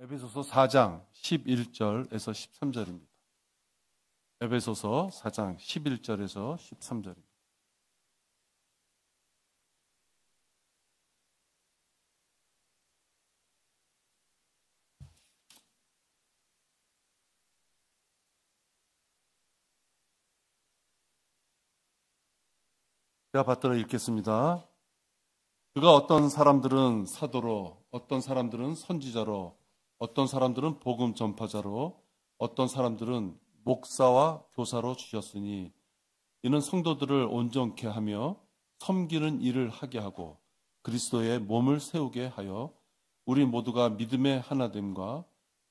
에베소서 4장 11절에서 13절입니다. 에베소서 4장 11절에서 13절입니다. 제가 받들어 읽겠습니다. 그가 어떤 사람들은 사도로, 어떤 사람들은 선지자로, 어떤 사람들은 복음 전파자로, 어떤 사람들은 목사와 교사로 주셨으니 이는 성도들을 온전케 하며 섬기는 일을 하게 하고 그리스도의 몸을 세우게 하여 우리 모두가 믿음의 하나됨과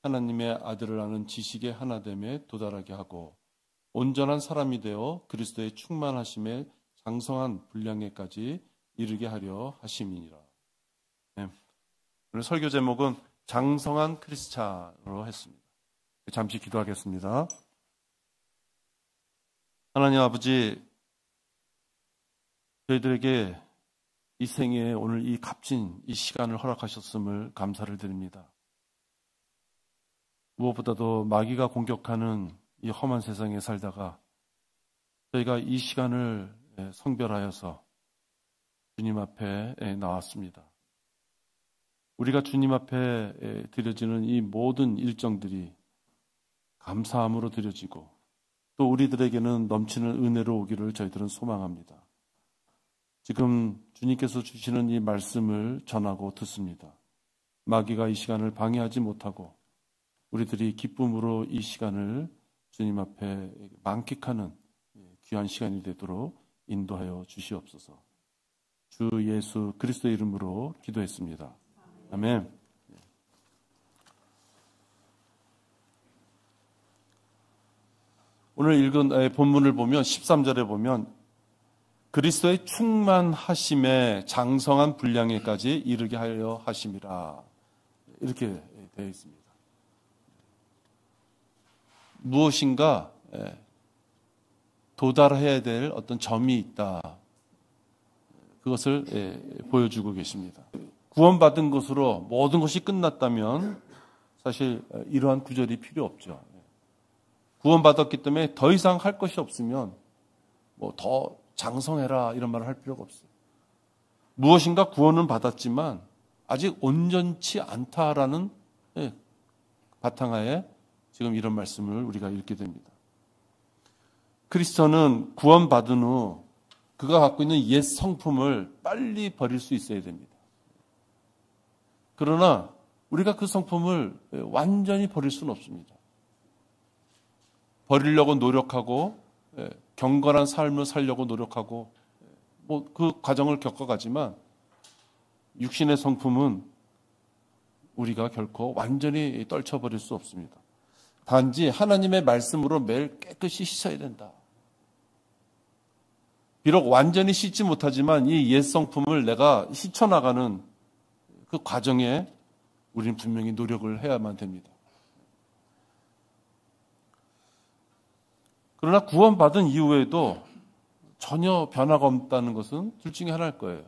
하나님의 아들을 아는 지식의 하나됨에 도달하게 하고 온전한 사람이 되어 그리스도의 충만하심에 장성한 분량에까지 이르게 하려 하심이니라. 네. 오늘 설교 제목은 장성한 크리스찬으로 했습니다. 잠시 기도하겠습니다. 하나님 아버지, 저희들에게 이 생에 오늘 이 값진 이 시간을 허락하셨음을 감사를 드립니다. 무엇보다도 마귀가 공격하는 이 험한 세상에 살다가 저희가 이 시간을 성별하여서 주님 앞에 나왔습니다. 우리가 주님 앞에 드려지는 이 모든 일정들이 감사함으로 드려지고 또 우리들에게는 넘치는 은혜로 오기를 저희들은 소망합니다. 지금 주님께서 주시는 이 말씀을 전하고 듣습니다. 마귀가 이 시간을 방해하지 못하고 우리들이 기쁨으로 이 시간을 주님 앞에 만끽하는 귀한 시간이 되도록 인도하여 주시옵소서. 주 예수 그리스도의 이름으로 기도했습니다. 아멘. 오늘 읽은 본문을 보면 13절에 보면 그리스도의 충만하심에 장성한 분량에까지 이르게 하려 하심이라 이렇게 되어 있습니다. 무엇인가 도달해야 될 어떤 점이 있다. 그것을 보여주고 계십니다. 구원받은 것으로 모든 것이 끝났다면 사실 이러한 구절이 필요 없죠. 구원받았기 때문에 더 이상 할 것이 없으면 뭐 더 장성해라 이런 말을 할 필요가 없어요. 무엇인가 구원은 받았지만 아직 온전치 않다라는 바탕하에 지금 이런 말씀을 우리가 읽게 됩니다. 크리스천은 구원받은 후 그가 갖고 있는 옛 성품을 빨리 버릴 수 있어야 됩니다. 그러나 우리가 그 성품을 완전히 버릴 수는 없습니다. 버리려고 노력하고 경건한 삶을 살려고 노력하고 그 과정을 겪어가지만 육신의 성품은 우리가 결코 완전히 떨쳐버릴 수 없습니다. 단지 하나님의 말씀으로 매일 깨끗이 씻어야 된다. 비록 완전히 씻지 못하지만 이 옛 성품을 내가 씻어나가는 그 과정에 우리는 분명히 노력을 해야만 됩니다. 그러나 구원받은 이후에도 전혀 변화가 없다는 것은 둘 중에 하나일 거예요.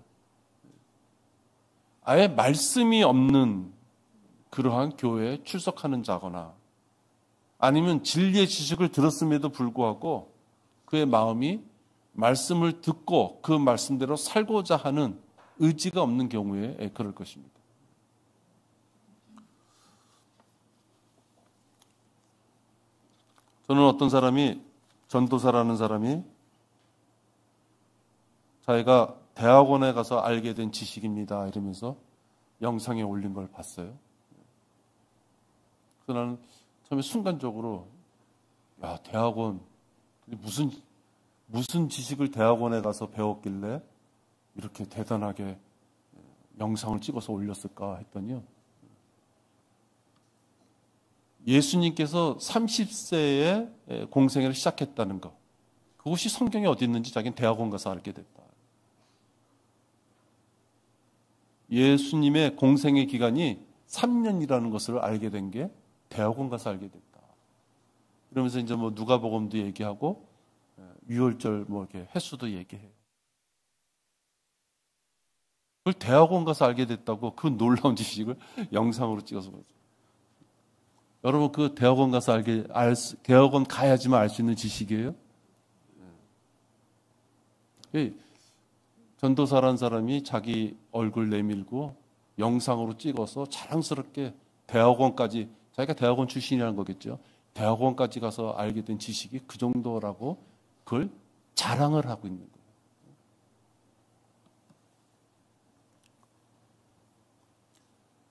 아예 말씀이 없는 그러한 교회에 출석하는 자거나 아니면 진리의 지식을 들었음에도 불구하고 그의 마음이 말씀을 듣고 그 말씀대로 살고자 하는 의지가 없는 경우에 그럴 것입니다. 저는 어떤 사람이 전도사라는 사람이 자기가 대학원에 가서 알게 된 지식입니다 이러면서 영상에 올린 걸 봤어요. 그래서 나는 처음에 순간적으로 야 대학원 무슨 지식을 대학원에 가서 배웠길래 이렇게 대단하게 영상을 찍어서 올렸을까 했더니요. 예수님께서 30세에 공생애를 시작했다는 것. 그것이 성경에 어디 있는지 자기는 대학원 가서 알게 됐다. 예수님의 공생애 기간이 3년이라는 것을 알게 된 게 대학원 가서 알게 됐다. 그러면서 이제 뭐 누가복음도 얘기하고 유월절 뭐 이렇게 횟수도 얘기해요. 그걸 대학원 가서 알게 됐다고 그 놀라운 지식을 영상으로 찍어서 보여줘요. 여러분 그 대학원 가서 대학원 가야지만 알 수 있는 지식이에요? 전도사라는 사람이 자기 얼굴 내밀고 영상으로 찍어서 자랑스럽게 대학원까지, 자기가 대학원 출신이라는 거겠죠. 대학원까지 가서 알게 된 지식이 그 정도라고 그걸 자랑을 하고 있는 거예요.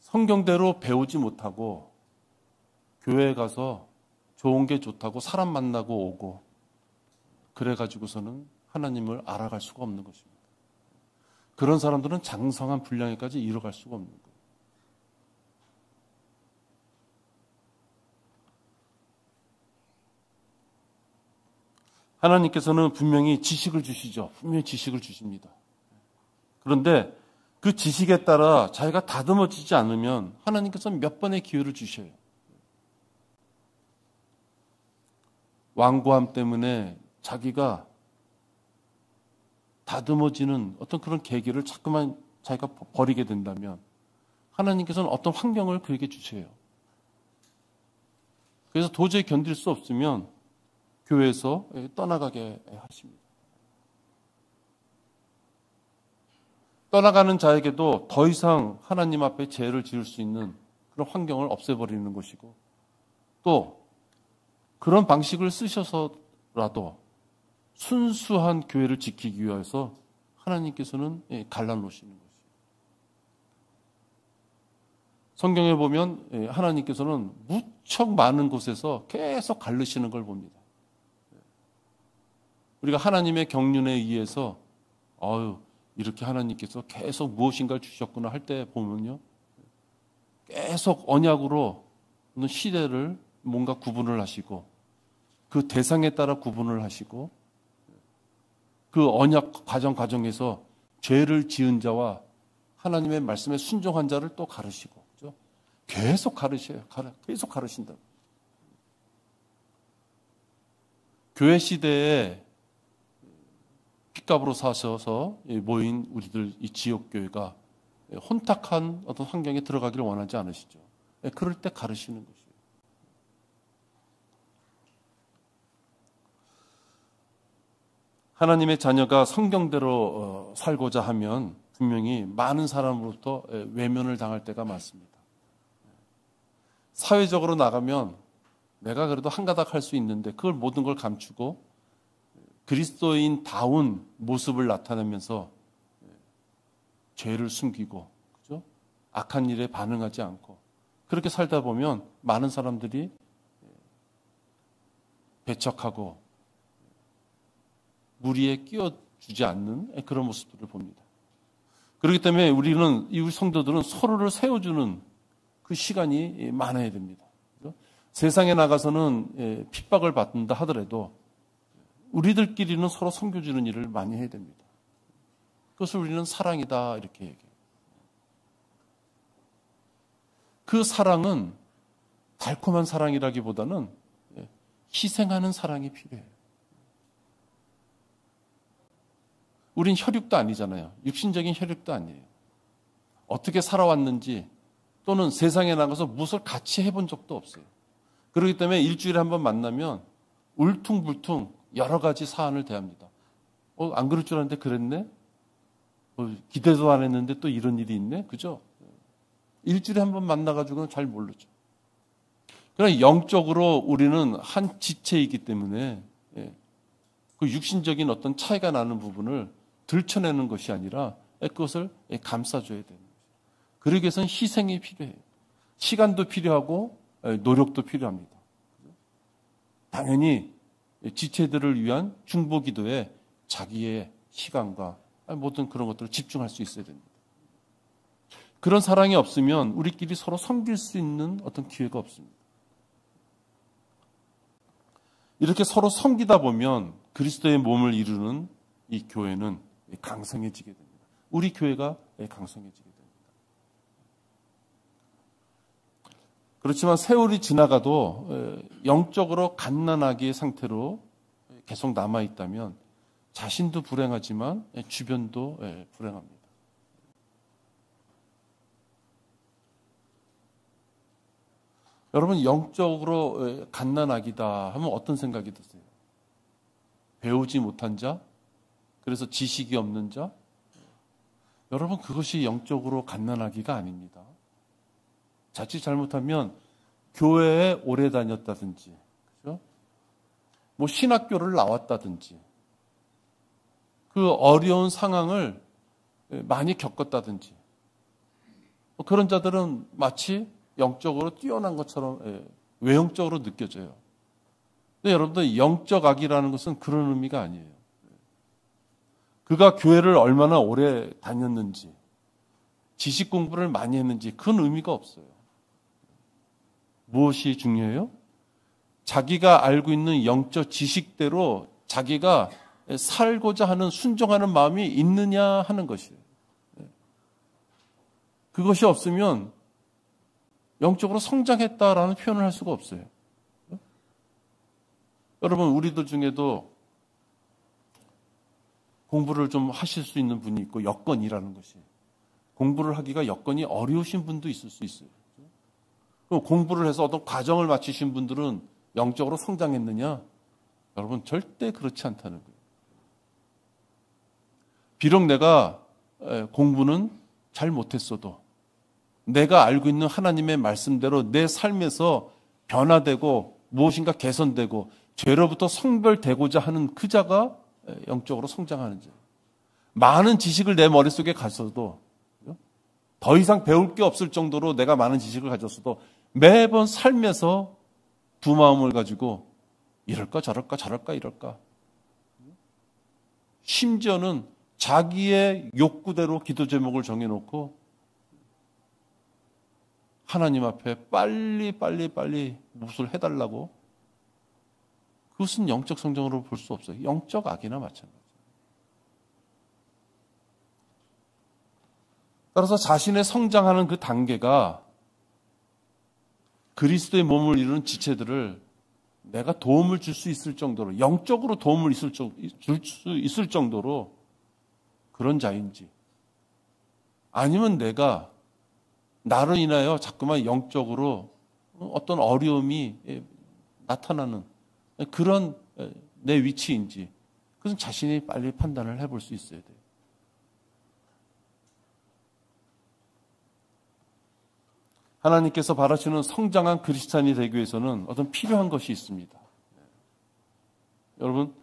성경대로 배우지 못하고 교회에 가서 좋은 게 좋다고 사람 만나고 오고 그래가지고서는 하나님을 알아갈 수가 없는 것입니다. 그런 사람들은 장성한 분량에까지 이뤄갈 수가 없는 거예요. 하나님께서는 분명히 지식을 주시죠. 분명히 지식을 주십니다. 그런데 그 지식에 따라 자기가 다듬어지지 않으면 하나님께서는 몇 번의 기회를 주셔요. 완고함 때문에 자기가 다듬어지는 어떤 그런 계기를 자꾸만 자기가 버리게 된다면 하나님께서는 어떤 환경을 그에게 주세요. 그래서 도저히 견딜 수 없으면 교회에서 떠나가게 하십니다. 떠나가는 자에게도 더 이상 하나님 앞에 죄를 지을 수 있는 그런 환경을 없애버리는 것이고, 또 그런 방식을 쓰셔서라도 순수한 교회를 지키기 위해서 하나님께서는 갈라놓으시는 것이에요. 성경에 보면 하나님께서는 무척 많은 곳에서 계속 갈르시는 걸 봅니다. 우리가 하나님의 경륜에 의해서 이렇게 하나님께서 계속 무엇인가를 주셨구나 할 때 보면요, 계속 언약으로 시대를 뭔가 구분을 하시고 그 대상에 따라 구분을 하시고 그 언약 과정에서 죄를 지은 자와 하나님의 말씀에 순종한 자를 또 가르시고, 그죠? 계속 가르셔요. 계속 가르신다. 교회 시대에 핏값으로 사셔서 모인 우리들 이 지역교회가 혼탁한 어떤 환경에 들어가기를 원하지 않으시죠. 그럴 때 가르치는 것이에요. 하나님의 자녀가 성경대로 살고자 하면 분명히 많은 사람으로부터 외면을 당할 때가 많습니다. 사회적으로 나가면 내가 그래도 한가닥 할 수 있는데 그걸 모든 걸 감추고 그리스도인다운 모습을 나타내면서 죄를 숨기고, 그죠? 악한 일에 반응하지 않고 그렇게 살다 보면 많은 사람들이 배척하고 무리에 끼워주지 않는 그런 모습들을 봅니다. 그렇기 때문에 우리 성도들은 서로를 세워주는 그 시간이 많아야 됩니다. 그죠? 세상에 나가서는 핍박을 받는다 하더라도 우리들끼리는 서로 섬겨주는 일을 많이 해야 됩니다. 그것을 우리는 사랑이다 이렇게 얘기해요. 그 사랑은 달콤한 사랑이라기보다는 희생하는 사랑이 필요해요. 우린 혈육도 아니잖아요. 육신적인 혈육도 아니에요. 어떻게 살아왔는지 또는 세상에 나가서 무엇을 같이 해본 적도 없어요. 그렇기 때문에 일주일에 한 번 만나면 울퉁불퉁 여러 가지 사안을 대합니다. 안 그럴 줄 알았는데 그랬네? 기대도 안 했는데 또 이런 일이 있네? 그죠? 일주일에 한 번 만나가지고는 잘 모르죠. 그러나 영적으로 우리는 한 지체이기 때문에 그 육신적인 어떤 차이가 나는 부분을 들춰내는 것이 아니라 그것을 감싸줘야 되는 거죠. 그러기 위해서는 희생이 필요해요. 시간도 필요하고 노력도 필요합니다. 당연히 지체들을 위한 중보기도에 자기의 시간과 모든 그런 것들을 집중할 수 있어야 됩니다. 그런 사랑이 없으면 우리끼리 서로 섬길 수 있는 어떤 기회가 없습니다. 이렇게 서로 섬기다 보면 그리스도의 몸을 이루는 이 교회는 강성해지게 됩니다. 우리 교회가 강성해지게 됩니다. 그렇지만 세월이 지나가도 영적으로 갓난아기의 상태로 계속 남아있다면 자신도 불행하지만 주변도 불행합니다. 여러분, 영적으로 갓난아기다 하면 어떤 생각이 드세요? 배우지 못한 자? 그래서 지식이 없는 자? 여러분, 그것이 영적으로 갓난아기가 아닙니다. 자칫 잘못하면 교회에 오래 다녔다든지, 그죠? 뭐 신학교를 나왔다든지, 그 어려운 상황을 많이 겪었다든지, 그런 자들은 마치 영적으로 뛰어난 것처럼 외형적으로 느껴져요. 근데 여러분들, 영적 악이라는 것은 그런 의미가 아니에요. 그가 교회를 얼마나 오래 다녔는지, 지식 공부를 많이 했는지 그런 의미가 없어요. 무엇이 중요해요? 자기가 알고 있는 영적 지식대로 자기가 살고자 하는 순종하는 마음이 있느냐 하는 것이에요. 그것이 없으면 영적으로 성장했다라는 표현을 할 수가 없어요. 여러분, 우리들 중에도 공부를 좀 하실 수 있는 분이 있고, 여건이라는 것이, 공부를 하기가 여건이 어려우신 분도 있을 수 있어요. 그럼 공부를 해서 어떤 과정을 마치신 분들은 영적으로 성장했느냐? 여러분, 절대 그렇지 않다는 거예요. 비록 내가 공부는 잘 못했어도 내가 알고 있는 하나님의 말씀대로 내 삶에서 변화되고 무엇인가 개선되고 죄로부터 성별되고자 하는 그 자가 영적으로 성장하는 자. 많은 지식을 내 머릿속에 가져도, 더 이상 배울 게 없을 정도로 내가 많은 지식을 가졌어도 매번 삶에서 두 마음을 가지고 이럴까 저럴까 저럴까 이럴까, 심지어는 자기의 욕구대로 기도 제목을 정해놓고 하나님 앞에 빨리 무엇을 해달라고, 그것은 영적 성장으로 볼 수 없어요. 영적 악이나 마찬가지예요. 따라서 자신의 성장하는 그 단계가 그리스도의 몸을 이루는 지체들을 내가 도움을 줄 수 있을 정도로, 영적으로 도움을 줄 수 있을 정도로 그런 자인지, 아니면 내가 나로 인하여 자꾸만 영적으로 어떤 어려움이 나타나는 그런 내 위치인지, 그것은 자신이 빨리 판단을 해볼 수 있어야 돼요. 하나님께서 바라시는 성장한 그리스도인이 되기 위해서는 어떤 필요한 것이 있습니다. 여러분,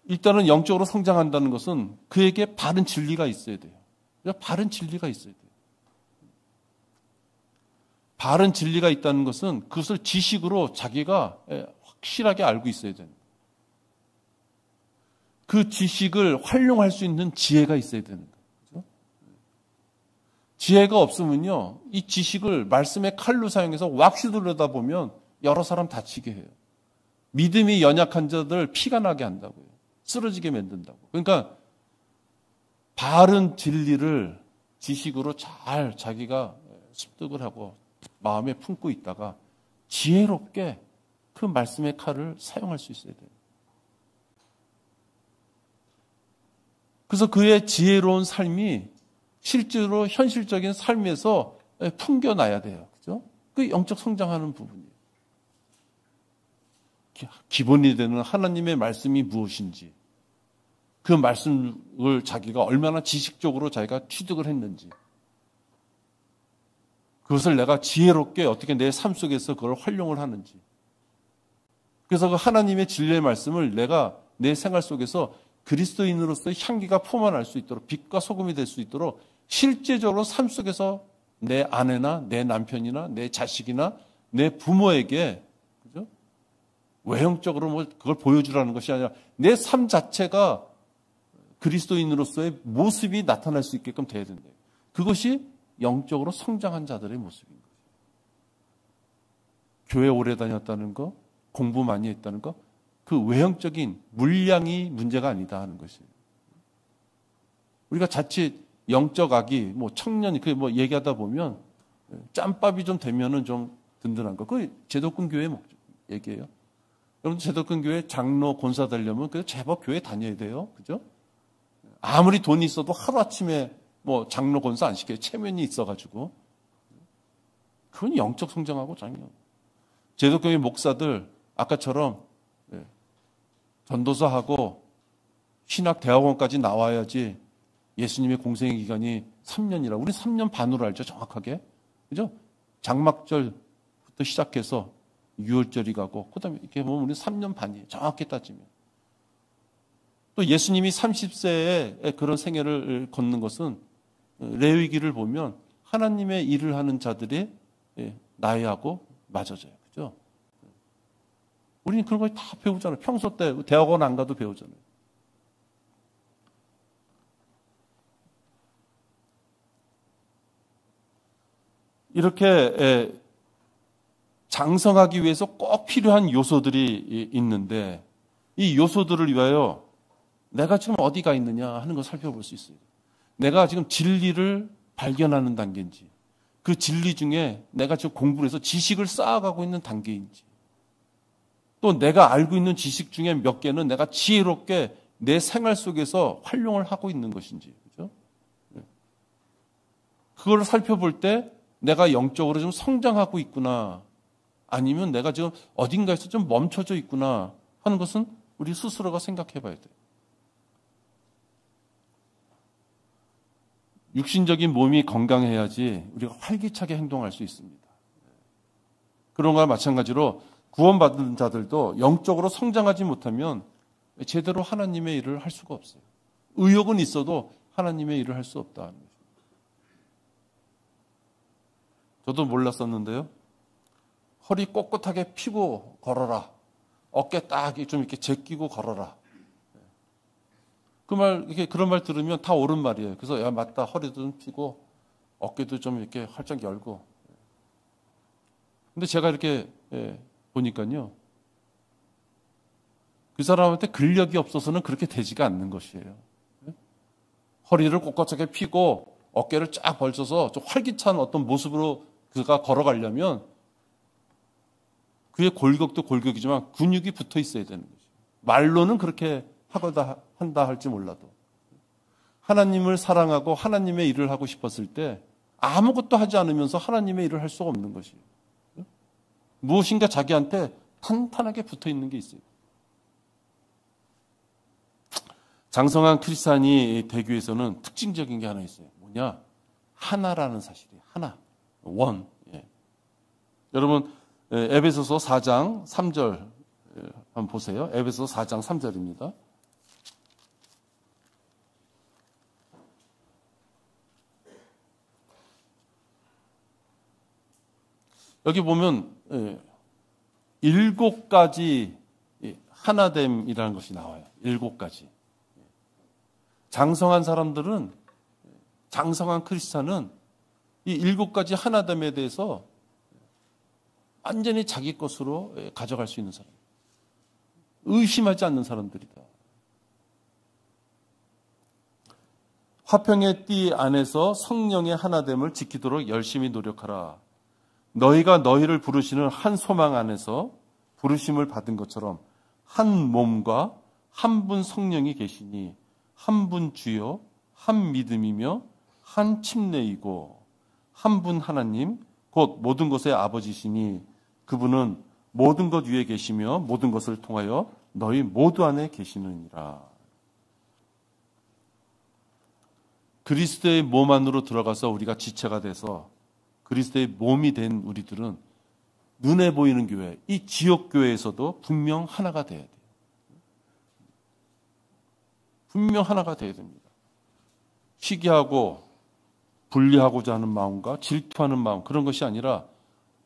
일단은 영적으로 성장한다는 것은 그에게 바른 진리가 있어야 돼요. 바른 진리가 있어야 돼요. 바른 진리가 있다는 것은 그것을 지식으로 자기가 확실하게 알고 있어야 됩니다. 그 지식을 활용할 수 있는 지혜가 있어야 되는 거예요. 그렇죠? 지혜가 없으면요, 이 지식을 말씀의 칼로 사용해서 왁시두르다 보면 여러 사람 다치게 해요. 믿음이 연약한 자들 피가 나게 한다고요. 쓰러지게 만든다고. 그러니까 바른 진리를 지식으로 잘 자기가 습득을 하고 마음에 품고 있다가 지혜롭게 그 말씀의 칼을 사용할 수 있어야 돼요. 그래서 그의 지혜로운 삶이 실제로 현실적인 삶에서 풍겨나야 돼요. 그죠? 그 영적 성장하는 부분이에요. 기본이 되는 하나님의 말씀이 무엇인지, 그 말씀을 자기가 얼마나 지식적으로 자기가 취득을 했는지, 그것을 내가 지혜롭게 어떻게 내 삶 속에서 그걸 활용을 하는지, 그래서 그 하나님의 진리의 말씀을 내가 내 생활 속에서 그리스도인으로서의 향기가 포만할 수 있도록, 빛과 소금이 될 수 있도록 실제적으로 삶 속에서 내 아내나 내 남편이나 내 자식이나 내 부모에게, 그죠? 외형적으로 뭐 그걸 보여주라는 것이 아니라 내 삶 자체가 그리스도인으로서의 모습이 나타날 수 있게끔 돼야 된다. 그것이 영적으로 성장한 자들의 모습인 거죠. 교회 오래 다녔다는 거, 공부 많이 했다는 거, 그 외형적인 물량이 문제가 아니다 하는 것이에요. 우리가 자칫 영적 악이 뭐 청년이 그 뭐 얘기하다 보면 짬밥이 좀 되면은 좀 든든한 거. 그 제도권 교회 얘기예요. 여러분, 제도권 교회 장로 권사 되려면 그 제법 교회 다녀야 돼요. 그죠? 아무리 돈이 있어도 하루아침에 뭐 장로 권사 안 시켜요. 체면이 있어가지고. 그건 영적 성장하고 전혀. 제독교회 목사들 아까처럼 전도사하고 신학대학원까지 나와야지 예수님의 공생의 기간이 3년이라. 우리 3년 반으로 알죠, 정확하게. 그죠? 장막절부터 시작해서 6월절이 가고, 그 다음에 이렇게 보면 우리 3년 반이에요. 정확히 따지면. 또 예수님이 30세에 그런 생애를 걷는 것은 레위기를 보면 하나님의 일을 하는 자들이 나이하고 맞아져요. 그죠? 우리는 그런 거 다 배우잖아요. 평소 때 대학원 안 가도 배우잖아요. 이렇게 장성하기 위해서 꼭 필요한 요소들이 있는데 이 요소들을 위하여 내가 지금 어디가 있느냐 하는 걸 살펴볼 수 있어요. 내가 지금 진리를 발견하는 단계인지, 그 진리 중에 내가 지금 공부를 해서 지식을 쌓아가고 있는 단계인지, 또 내가 알고 있는 지식 중에 몇 개는 내가 지혜롭게 내 생활 속에서 활용을 하고 있는 것인지, 그죠? 그걸 살펴볼 때 내가 영적으로 좀 성장하고 있구나, 아니면 내가 지금 어딘가에서 좀 멈춰져 있구나 하는 것은 우리 스스로가 생각해 봐야 돼요. 육신적인 몸이 건강해야지 우리가 활기차게 행동할 수 있습니다. 그런 거와 마찬가지로 구원받은 자들도 영적으로 성장하지 못하면 제대로 하나님의 일을 할 수가 없어요. 의욕은 있어도 하나님의 일을 할 수 없다는 거죠. 저도 몰랐었는데요. 허리 꼿꼿하게 펴고 걸어라. 어깨 딱 좀 이렇게 제끼고 걸어라. 그런 말 들으면 다 옳은 말이에요. 그래서 야, 맞다. 허리도 좀 펴고 어깨도 좀 이렇게 활짝 열고. 근데 제가 이렇게 보니까요. 그 사람한테 근력이 없어서는 그렇게 되지가 않는 것이에요. 허리를 꼿꼿하게 펴고 어깨를 쫙 벌쳐서 좀 활기찬 어떤 모습으로 그가 걸어가려면 그의 골격도 골격이지만 근육이 붙어 있어야 되는 거죠. 말로는 그렇게 한다 할지 몰라도 하나님을 사랑하고 하나님의 일을 하고 싶었을 때 아무것도 하지 않으면서 하나님의 일을 할 수가 없는 것이에요. 무엇인가 자기한테 탄탄하게 붙어 있는 게 있어요. 장성한 크리스찬이 되기 위해서는 특징적인 게 하나 있어요. 뭐냐? 하나라는 사실이에요. 하나. 원. 예. 여러분 에베소서 4장 3절 한번 보세요. 에베소서 4장 3절입니다. 여기 보면 7가지 하나됨이라는 것이 나와요. 7가지. 장성한 사람들은, 장성한 크리스찬은 이 7가지 하나됨에 대해서 완전히 자기 것으로 가져갈 수 있는 사람. 의심하지 않는 사람들이다. 화평의 띠 안에서 성령의 하나됨을 지키도록 열심히 노력하라. 너희가 너희를 부르시는 한 소망 안에서 부르심을 받은 것처럼 한 몸과 한 분 성령이 계시니 한 분 주요, 한 믿음이며 한 침례이고 한 분 하나님 곧 모든 것의 아버지시니 그분은 모든 것 위에 계시며 모든 것을 통하여 너희 모두 안에 계시느니라. 그리스도의 몸 안으로 들어가서 우리가 지체가 돼서 그리스도의 몸이 된 우리들은 눈에 보이는 교회, 이 지역 교회에서도 분명 하나가 돼야 돼요. 분명 하나가 돼야 됩니다. 시기하고 분리하고자 하는 마음과 질투하는 마음, 그런 것이 아니라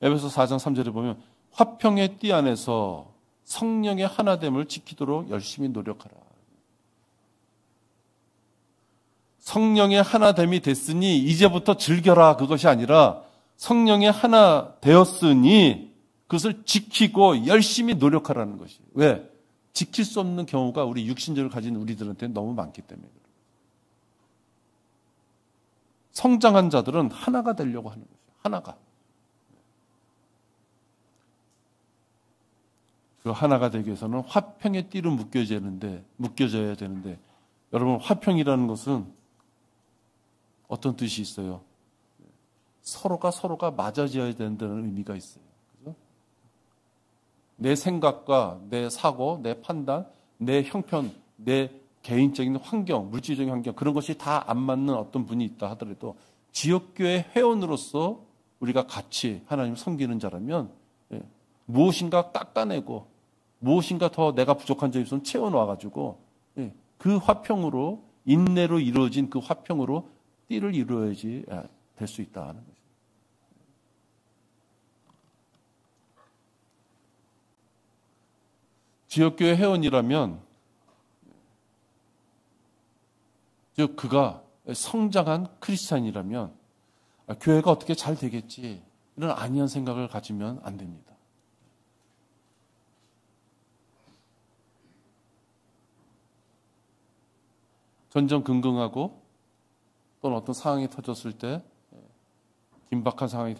에베소 4장 3절에 보면 화평의 띠 안에서 성령의 하나됨을 지키도록 열심히 노력하라. 성령의 하나됨이 됐으니 이제부터 즐겨라, 그것이 아니라 성령의 하나 되었으니 그것을 지키고 열심히 노력하라는 것이에요. 왜? 지킬 수 없는 경우가 우리 육신적을 가진 우리들한테 너무 많기 때문에 그래요. 성장한 자들은 하나가 되려고 하는 거죠. 하나가. 그 하나가 되기 위해서는 화평의 띠로 묶여져야 되는데 여러분, 화평이라는 것은 어떤 뜻이 있어요? 서로가 맞아져야 된다는 의미가 있어요. 그죠? 내 생각과 내 사고, 내 판단, 내 형편, 내 개인적인 환경, 물질적인 환경, 그런 것이 다 안 맞는 어떤 분이 있다 하더라도 지역교회 회원으로서 우리가 같이 하나님을 섬기는 자라면 무엇인가 깎아내고 무엇인가 더 내가 부족한 점이 있으면 채워놔가지고 그 화평으로, 인내로 이루어진 그 화평으로 띠를 이루어야지 될 수 있다 하는 것입니다. 지역교회 회원이라면 즉 그가 성장한 크리스찬이라면 교회가 어떻게 잘 되겠지 이런 안이한 생각을 가지면 안 됩니다. 전전긍긍하고 또는 어떤 상황이 터졌을 때, 긴박한 상황이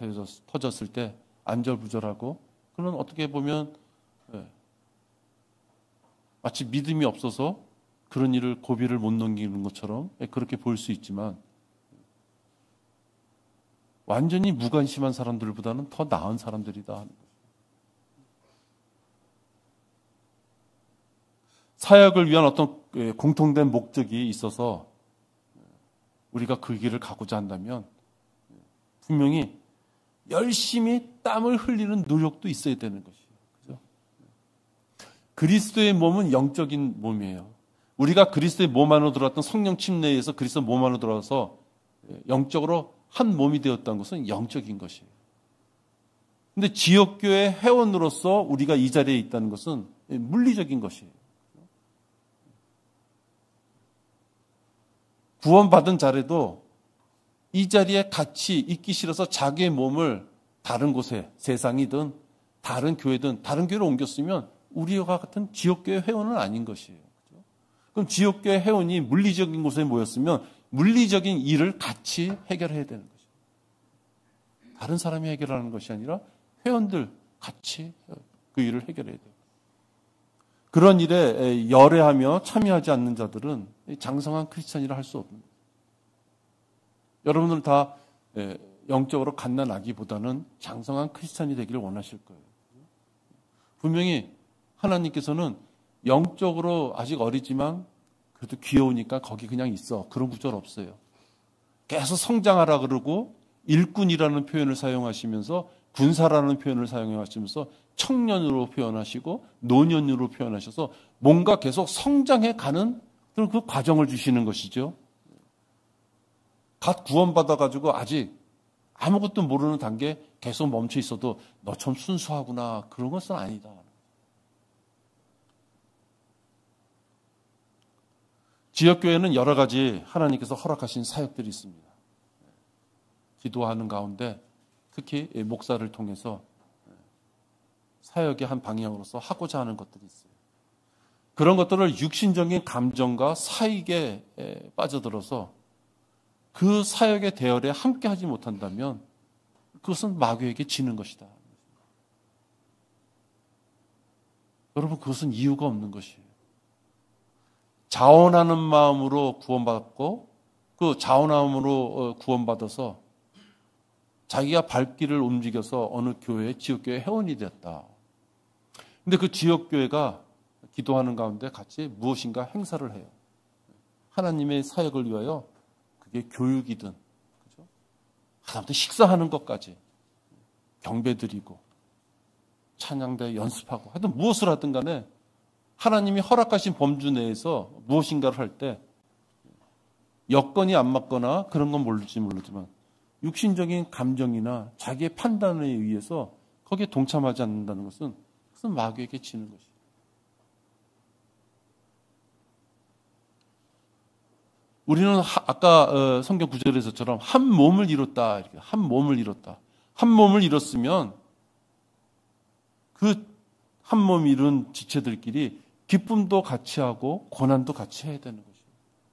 터졌을 때 안절부절하고, 그는 어떻게 보면 마치 믿음이 없어서 그런 일을 고비를 못 넘기는 것처럼 그렇게 보일 수 있지만 완전히 무관심한 사람들보다는 더 나은 사람들이다 하는 거죠. 사역을 위한 어떤 공통된 목적이 있어서 우리가 그 길을 가고자 한다면 분명히 열심히 땀을 흘리는 노력도 있어야 되는 것이에요. 그죠? 그리스도의 몸은 영적인 몸이에요. 우리가 그리스도의 몸 안으로 들어왔던 성령 침례에 의해서 그리스도 몸 안으로 들어와서 영적으로 한 몸이 되었다는 것은 영적인 것이에요. 그런데 지역교회 회원으로서 우리가 이 자리에 있다는 것은 물리적인 것이에요. 구원받은 자라도 이 자리에 같이 있기 싫어서 자기의 몸을 다른 곳에, 세상이든 다른 교회든 다른 교회로 옮겼으면 우리와 같은 지역교회 회원은 아닌 것이에요. 그럼 지역교회 회원이 물리적인 곳에 모였으면 물리적인 일을 같이 해결해야 되는 것이에요. 다른 사람이 해결하는 것이 아니라 회원들 같이 그 일을 해결해야 돼요. 그런 일에 열애하며 참여하지 않는 자들은 장성한 크리스찬이라 할 수 없습니다. 여러분들 다 영적으로 갓난아기보다는 장성한 크리스찬이 되기를 원하실 거예요. 분명히 하나님께서는 영적으로 아직 어리지만 그래도 귀여우니까 거기 그냥 있어. 그런 구절 없어요. 계속 성장하라 그러고 일꾼이라는 표현을 사용하시면서 군사라는 표현을 사용하시면서 청년으로 표현하시고 노년으로 표현하셔서 뭔가 계속 성장해 가는 그런 그 과정을 주시는 것이죠. 갓 구원받아가지고 아직 아무것도 모르는 단계에 계속 멈춰 있어도 너처럼 순수하구나 그런 것은 아니다. 지역교회는 여러 가지 하나님께서 허락하신 사역들이 있습니다. 기도하는 가운데 특히 목사를 통해서 사역의 한 방향으로서 하고자 하는 것들이 있어요. 그런 것들을 육신적인 감정과 사익에 빠져들어서 그 사역의 대열에 함께 하지 못한다면 그것은 마귀에게 지는 것이다. 여러분, 그것은 이유가 없는 것이에요. 자원하는 마음으로 구원받았고 그 자원함으로 구원받아서 자기가 발길을 움직여서 어느 교회, 지역교회 회원이 됐다. 근데 그 지역교회가 기도하는 가운데 같이 무엇인가 행사를 해요. 하나님의 사역을 위하여 그게 교육이든, 그죠? 하다못해 식사하는 것까지 경배드리고 찬양대 연습하고 하여튼 무엇을 하든 간에 하나님이 허락하신 범주 내에서 무엇인가를 할 때 여건이 안 맞거나 그런 건 모르지만 육신적인 감정이나 자기의 판단에 의해서 거기에 동참하지 않는다는 것은 그것은 마귀에게 지는 것이에요. 우리는 아까 성경 구절에서처럼 한 몸을 이뤘다. 이렇게 한 몸을 이뤘다. 한 몸을 이뤘으면 그 한 몸 이룬 지체들끼리 기쁨도 같이 하고 고난도 같이 해야 되는 것이에요.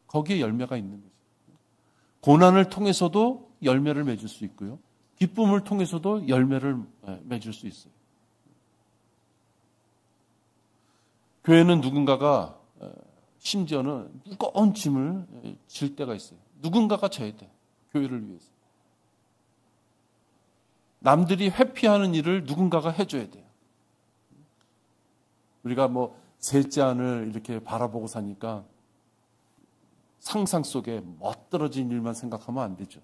거기에 열매가 있는 거죠. 고난을 통해서도 열매를 맺을 수 있고요. 기쁨을 통해서도 열매를 맺을 수 있어요. 교회는 누군가가 심지어는 무거운 짐을 질 때가 있어요. 누군가가 져야 돼. 교회를 위해서. 남들이 회피하는 일을 누군가가 해줘야 돼요. 우리가 뭐 셋째 안을 이렇게 바라보고 사니까 상상 속에 멋들어진 일만 생각하면 안 되죠.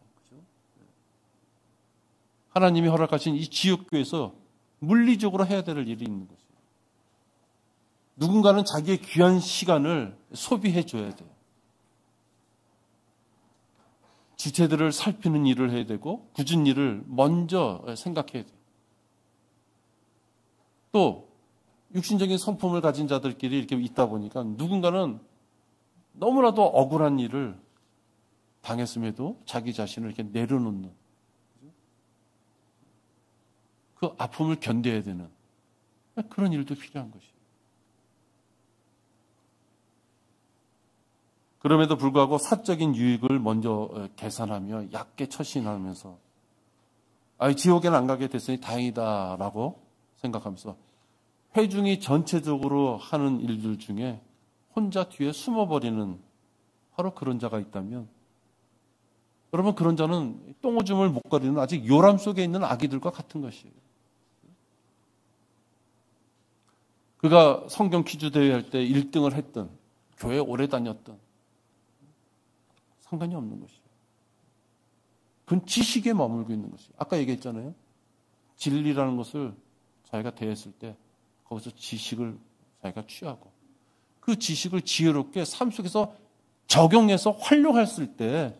하나님이 허락하신 이 지역교회에서 물리적으로 해야 될 일이 있는 거죠. 누군가는 자기의 귀한 시간을 소비해 줘야 돼요. 지체들을 살피는 일을 해야 되고 굳은 일을 먼저 생각해야 돼요. 또 육신적인 성품을 가진 자들끼리 이렇게 있다 보니까 누군가는 너무나도 억울한 일을 당했음에도 자기 자신을 이렇게 내려놓는 그 아픔을 견뎌야 되는 그런 일도 필요한 것이에요. 그럼에도 불구하고 사적인 유익을 먼저 계산하며 얕게 처신하면서 지옥에는 안 가게 됐으니 다행이다라고 생각하면서 회중이 전체적으로 하는 일들 중에 혼자 뒤에 숨어버리는 바로 그런 자가 있다면 여러분 그런 자는 똥오줌을 못 가리는 아직 요람 속에 있는 아기들과 같은 것이에요. 그가 성경 퀴즈 대회 할 때 1등을 했던 교회 오래 다녔던 상관이 없는 것이에요. 그건 지식에 머물고 있는 것이에요. 아까 얘기했잖아요. 진리라는 것을 자기가 대했을 때 거기서 지식을 자기가 취하고 그 지식을 지혜롭게 삶 속에서 적용해서 활용했을 때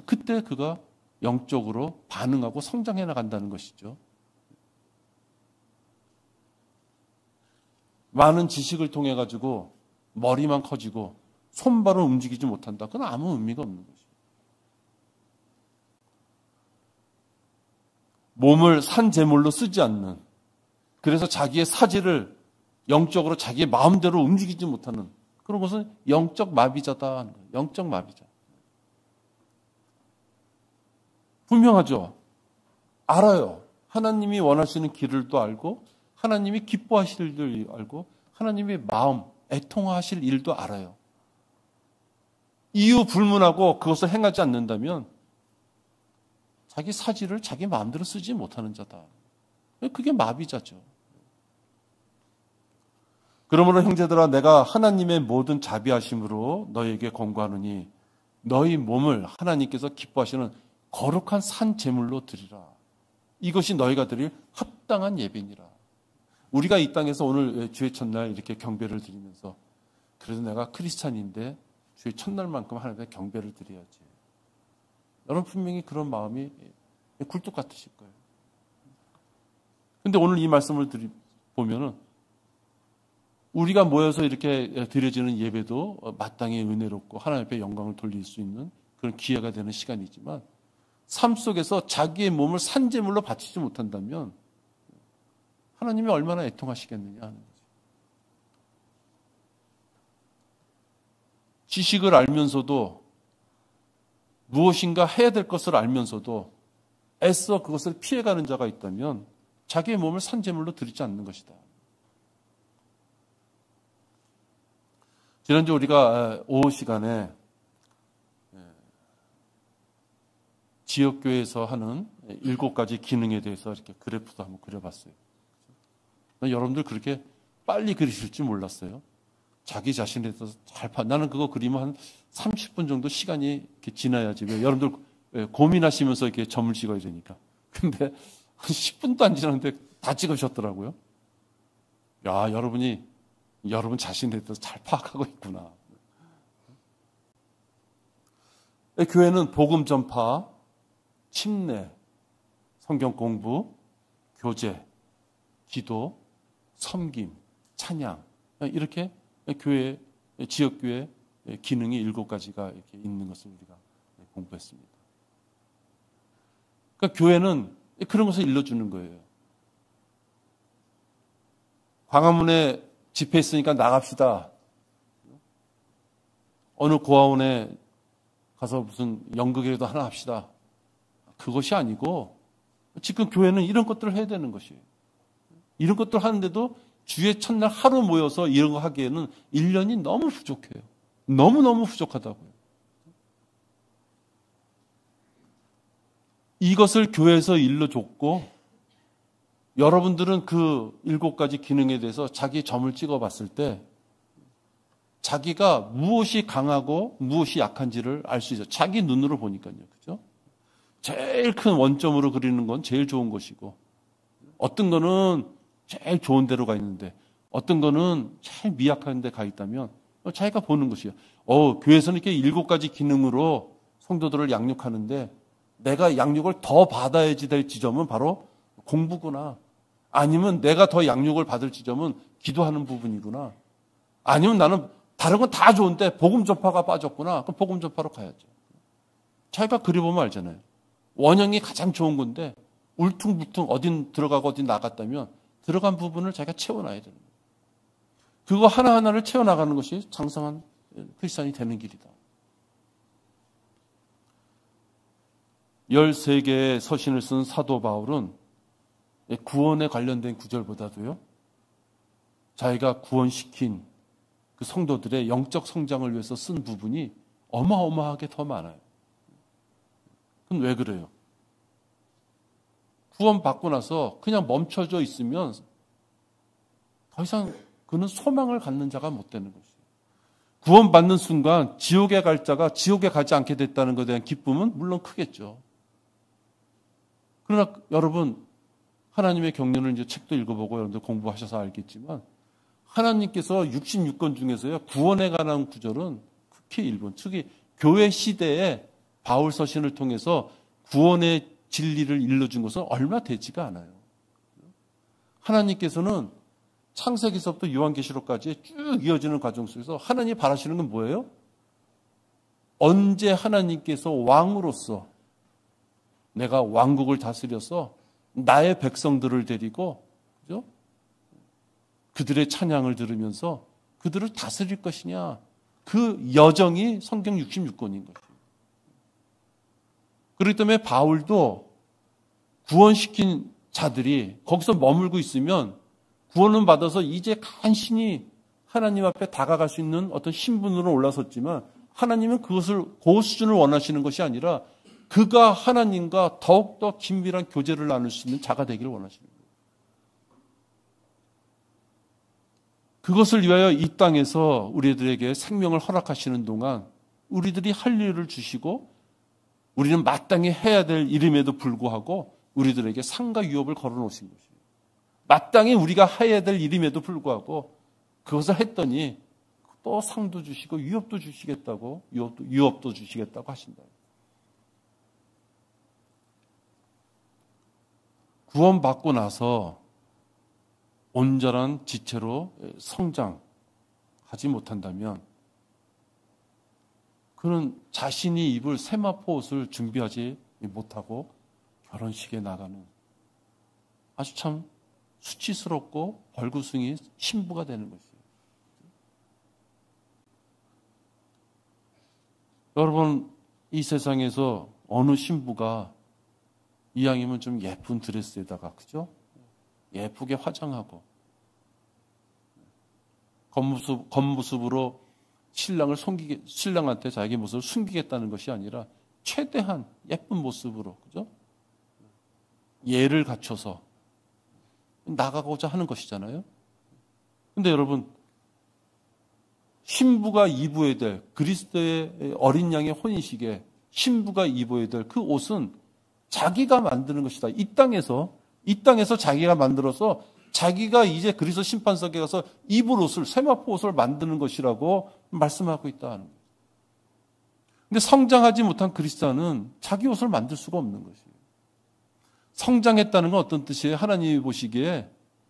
그때 그가 영적으로 반응하고 성장해 나간다는 것이죠. 많은 지식을 통해 가지고 머리만 커지고 손발은 움직이지 못한다. 그건 아무 의미가 없는 것이죠. 몸을 산재물로 쓰지 않는, 그래서 자기의 사지를 영적으로 자기의 마음대로 움직이지 못하는 그런 것은 영적 마비자다 하는 거예요. 영적 마비자. 분명하죠. 알아요. 하나님이 원하시는 길을 또 알고 하나님이 기뻐하실 일도 알고 하나님의 마음, 애통하실 일도 알아요. 이유 불문하고 그것을 행하지 않는다면 자기 사지를 자기 마음대로 쓰지 못하는 자다. 그게 마비자죠. 그러므로 형제들아 내가 하나님의 모든 자비하심으로 너희에게 권고하노니 너희 몸을 하나님께서 기뻐하시는 거룩한 산 제물로 드리라. 이것이 너희가 드릴 합당한 예배니라. 우리가 이 땅에서 오늘 주의 첫날 이렇게 경배를 드리면서 그래도 내가 크리스찬인데 주의 첫날만큼 하나님께 경배를 드려야지. 여러분 분명히 그런 마음이 굴뚝 같으실 거예요. 근데 오늘 이 말씀을 보면은 우리가 모여서 이렇게 드려지는 예배도 마땅히 은혜롭고 하나님 앞에 영광을 돌릴 수 있는 그런 기회가 되는 시간이지만 삶 속에서 자기의 몸을 산제물로 바치지 못한다면 하나님이 얼마나 애통하시겠느냐 하는 거죠. 지식을 알면서도 무엇인가 해야 될 것을 알면서도 애써 그것을 피해가는 자가 있다면 자기의 몸을 산제물로 드리지 않는 것이다. 지난주 우리가 오후 시간에 지역교회에서 하는 7가지 기능에 대해서 이렇게 그래프도 한번 그려봤어요. 여러분들 그렇게 빨리 그리실 줄 몰랐어요. 자기 자신에 대해서 나는 그거 그리면 한 30분 정도 시간이 이렇게 지나야지. 왜 여러분들 고민하시면서 이렇게 점을 찍어야 되니까. 근데 한 10분도 안 지났는데 다 찍으셨더라고요. 야, 여러분 자신에 대해서 잘 파악하고 있구나. 교회는 복음 전파, 침례, 성경 공부, 교제, 기도, 섬김, 찬양 이렇게 교회, 지역교회 기능이 7가지가 이렇게 있는 것을 우리가 공부했습니다. 그러니까 교회는 그런 것을 일러주는 거예요. 광화문에 집회 있으니까 나갑시다. 어느 고아원에 가서 무슨 연극이라도 하나 합시다. 그것이 아니고 지금 교회는 이런 것들을 해야 되는 것이에요. 이런 것들 하는데도 주의 첫날 하루 모여서 이런 거 하기에는 1년이 너무 부족해요. 너무너무 부족하다고요. 이것을 교회에서 일러줬고 여러분들은 그 7가지 기능에 대해서 자기 점을 찍어봤을 때 자기가 무엇이 강하고 무엇이 약한지를 알 수 있어요. 자기 눈으로 보니까요. 그죠? 제일 큰 원점으로 그리는 건 제일 좋은 것이고 어떤 거는 제일 좋은 데로 가 있는데 어떤 거는 제일 미약한 데 가 있다면 자기가 보는 것이에요. 교회에서는 이렇게 7가지 기능으로 성도들을 양육하는데 내가 양육을 더 받아야지 될 지점은 바로 공부구나. 아니면 내가 더 양육을 받을 지점은 기도하는 부분이구나. 아니면 나는 다른 건 다 좋은데 복음 전파가 빠졌구나. 그럼 복음 전파로 가야죠. 자기가 그려보면 알잖아요. 원형이 가장 좋은 건데 울퉁불퉁 어딘 들어가고 어딘 나갔다면 들어간 부분을 자기가 채워놔야 되는 거예요. 그거 하나하나를 채워나가는 것이 장성한 크리스찬이 되는 길이다. 13개의 서신을 쓴 사도 바울은 구원에 관련된 구절보다도요, 자기가 구원시킨 그 성도들의 영적 성장을 위해서 쓴 부분이 어마어마하게 더 많아요. 그럼 왜 그래요? 구원받고 나서 그냥 멈춰져 있으면 더 이상 그는 소망을 갖는 자가 못 되는 것이에요. 구원받는 순간 지옥에 갈 자가 지옥에 가지 않게 됐다는 것에 대한 기쁨은 물론 크겠죠. 그러나 여러분, 하나님의 경륜을 이제 책도 읽어보고 여러분들 공부하셔서 알겠지만 하나님께서 66권 중에서요, 구원에 관한 구절은 극히 일본, 특히 교회 시대에 바울 서신을 통해서 구원의 진리를 일러준 것은 얼마 되지가 않아요. 하나님께서는 창세기서부터 요한계시록까지 쭉 이어지는 과정 속에서 하나님이 바라시는 건 뭐예요? 언제 하나님께서 왕으로서 내가 왕국을 다스려서 나의 백성들을 데리고, 그죠? 그들의 찬양을 들으면서 그들을 다스릴 것이냐. 그 여정이 성경 66권인 것이에요. 그렇기 때문에 바울도 구원시킨 자들이 거기서 머물고 있으면 구원은 받아서 이제 간신히 하나님 앞에 다가갈 수 있는 어떤 신분으로 올라섰지만 하나님은 그것을 그 수준을 원하시는 것이 아니라 그가 하나님과 더욱더 긴밀한 교제를 나눌 수 있는 자가 되기를 원하시는 거예요. 그것을 위하여 이 땅에서 우리들에게 생명을 허락하시는 동안 우리들이 할 일을 주시고 우리는 마땅히 해야 될 일임에도 불구하고 우리들에게 상과 유업을 걸어놓으신 것이에요. 마땅히 우리가 해야 될 일임에도 불구하고 그것을 했더니 또 상도 주시고 유업도 주시겠다고 유업도 주시겠다고 하신다. 구원받고 나서 온전한 지체로 성장하지 못한다면 그는 자신이 입을 세마포 옷을 준비하지 못하고 결혼식에 나가는 아주 참 수치스럽고 벌구숭이 신부가 되는 것이에요. 여러분, 이 세상에서 어느 신부가 이왕이면 좀 예쁜 드레스에다가, 그죠? 예쁘게 화장하고 겉모습으로 신랑한테 자기 모습을 숨기겠다는 것이 아니라 최대한 예쁜 모습으로, 그죠? 예를 갖춰서 나가고자 하는 것이잖아요. 근데 여러분, 신부가 입어야 될 그리스도의 어린 양의 혼인식에 신부가 입어야 될 그 옷은 자기가 만드는 것이다. 이 땅에서 자기가 만들어서 자기가 이제 그리스도 심판석에 가서 입을 옷을, 세마포 옷을 만드는 것이라고 말씀하고 있다는 거예요. 근데 성장하지 못한 그리스도는 자기 옷을 만들 수가 없는 것이에요. 성장했다는 건 어떤 뜻이에요? 하나님이 보시기에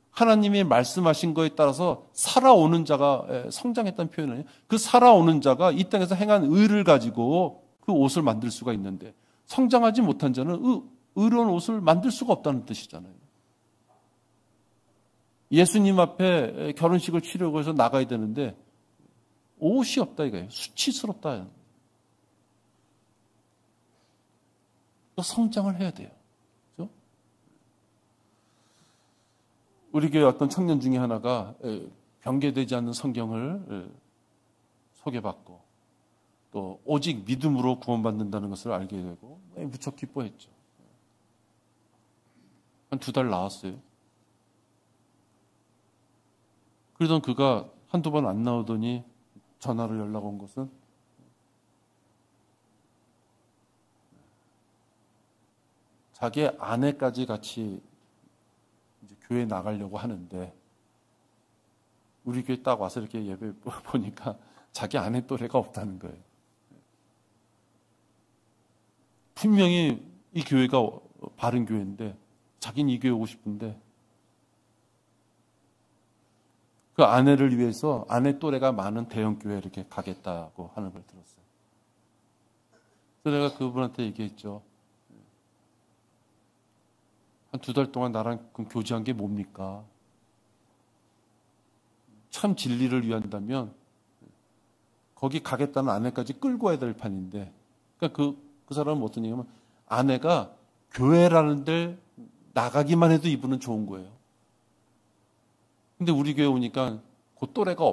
하나님이 말씀하신 거에 따라서 살아오는 자가 성장했다는 표현이에요. 그 살아오는 자가 이 땅에서 행한 의를 가지고 그 옷을 만들 수가 있는데 성장하지 못한 자는 의로운 옷을 만들 수가 없다는 뜻이잖아요. 예수님 앞에 결혼식을 치르고 해서 나가야 되는데 옷이 없다 이거예요. 수치스럽다. 또 성장을 해야 돼요. 그렇죠? 우리 교회 어떤 청년 중에 하나가 변개되지 않는 성경을 소개받고 또 오직 믿음으로 구원받는다는 것을 알게 되고 무척 기뻐했죠. 한 2달 나왔어요. 그러던 그가 한두 번 안 나오더니 전화로 연락 온 것은 자기 아내까지 같이 이제 교회에 나가려고 하는데 우리 교회 딱 와서 이렇게 예배 보니까 자기 아내 또래가 없다는 거예요. 분명히 이 교회가 바른 교회인데 자기는 이 교회 오고 싶은데 그 아내를 위해서 아내 또래가 많은 대형 교회 이렇게 가겠다고 하는 걸 들었어요. 그래서 내가 그분한테 얘기했죠. 한 2달 동안 나랑 교제한 게 뭡니까? 참 진리를 위한다면 거기 가겠다는 아내까지 끌고 와야 될 판인데, 그러니까 그 사람은 어떤 얘기냐면 아내가 교회라는 데 나가기만 해도 이분은 좋은 거예요. 근데 우리 교회 오니까 그 또래가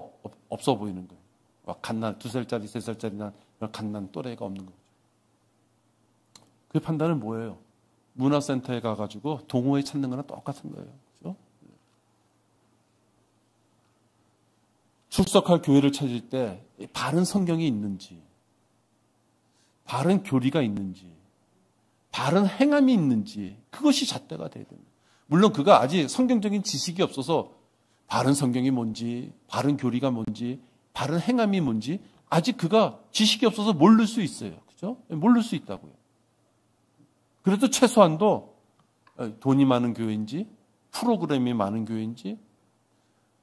없어 보이는 거예요. 갓난 2살짜리, 3살짜리 난 갓난 또래가 없는 거죠. 그 판단은 뭐예요? 문화센터에 가가지고 동호회 찾는 거랑 똑같은 거예요. 그렇죠? 출석할 교회를 찾을 때 바른 성경이 있는지, 바른 교리가 있는지, 바른 행함이 있는지 그것이 잣대가 돼야 됩니다. 물론 그가 아직 성경적인 지식이 없어서 바른 성경이 뭔지, 바른 교리가 뭔지, 바른 행함이 뭔지 아직 그가 지식이 없어서 모를 수 있어요. 그죠? 모를 수 있다고요. 그래도 최소한도 돈이 많은 교회인지, 프로그램이 많은 교회인지,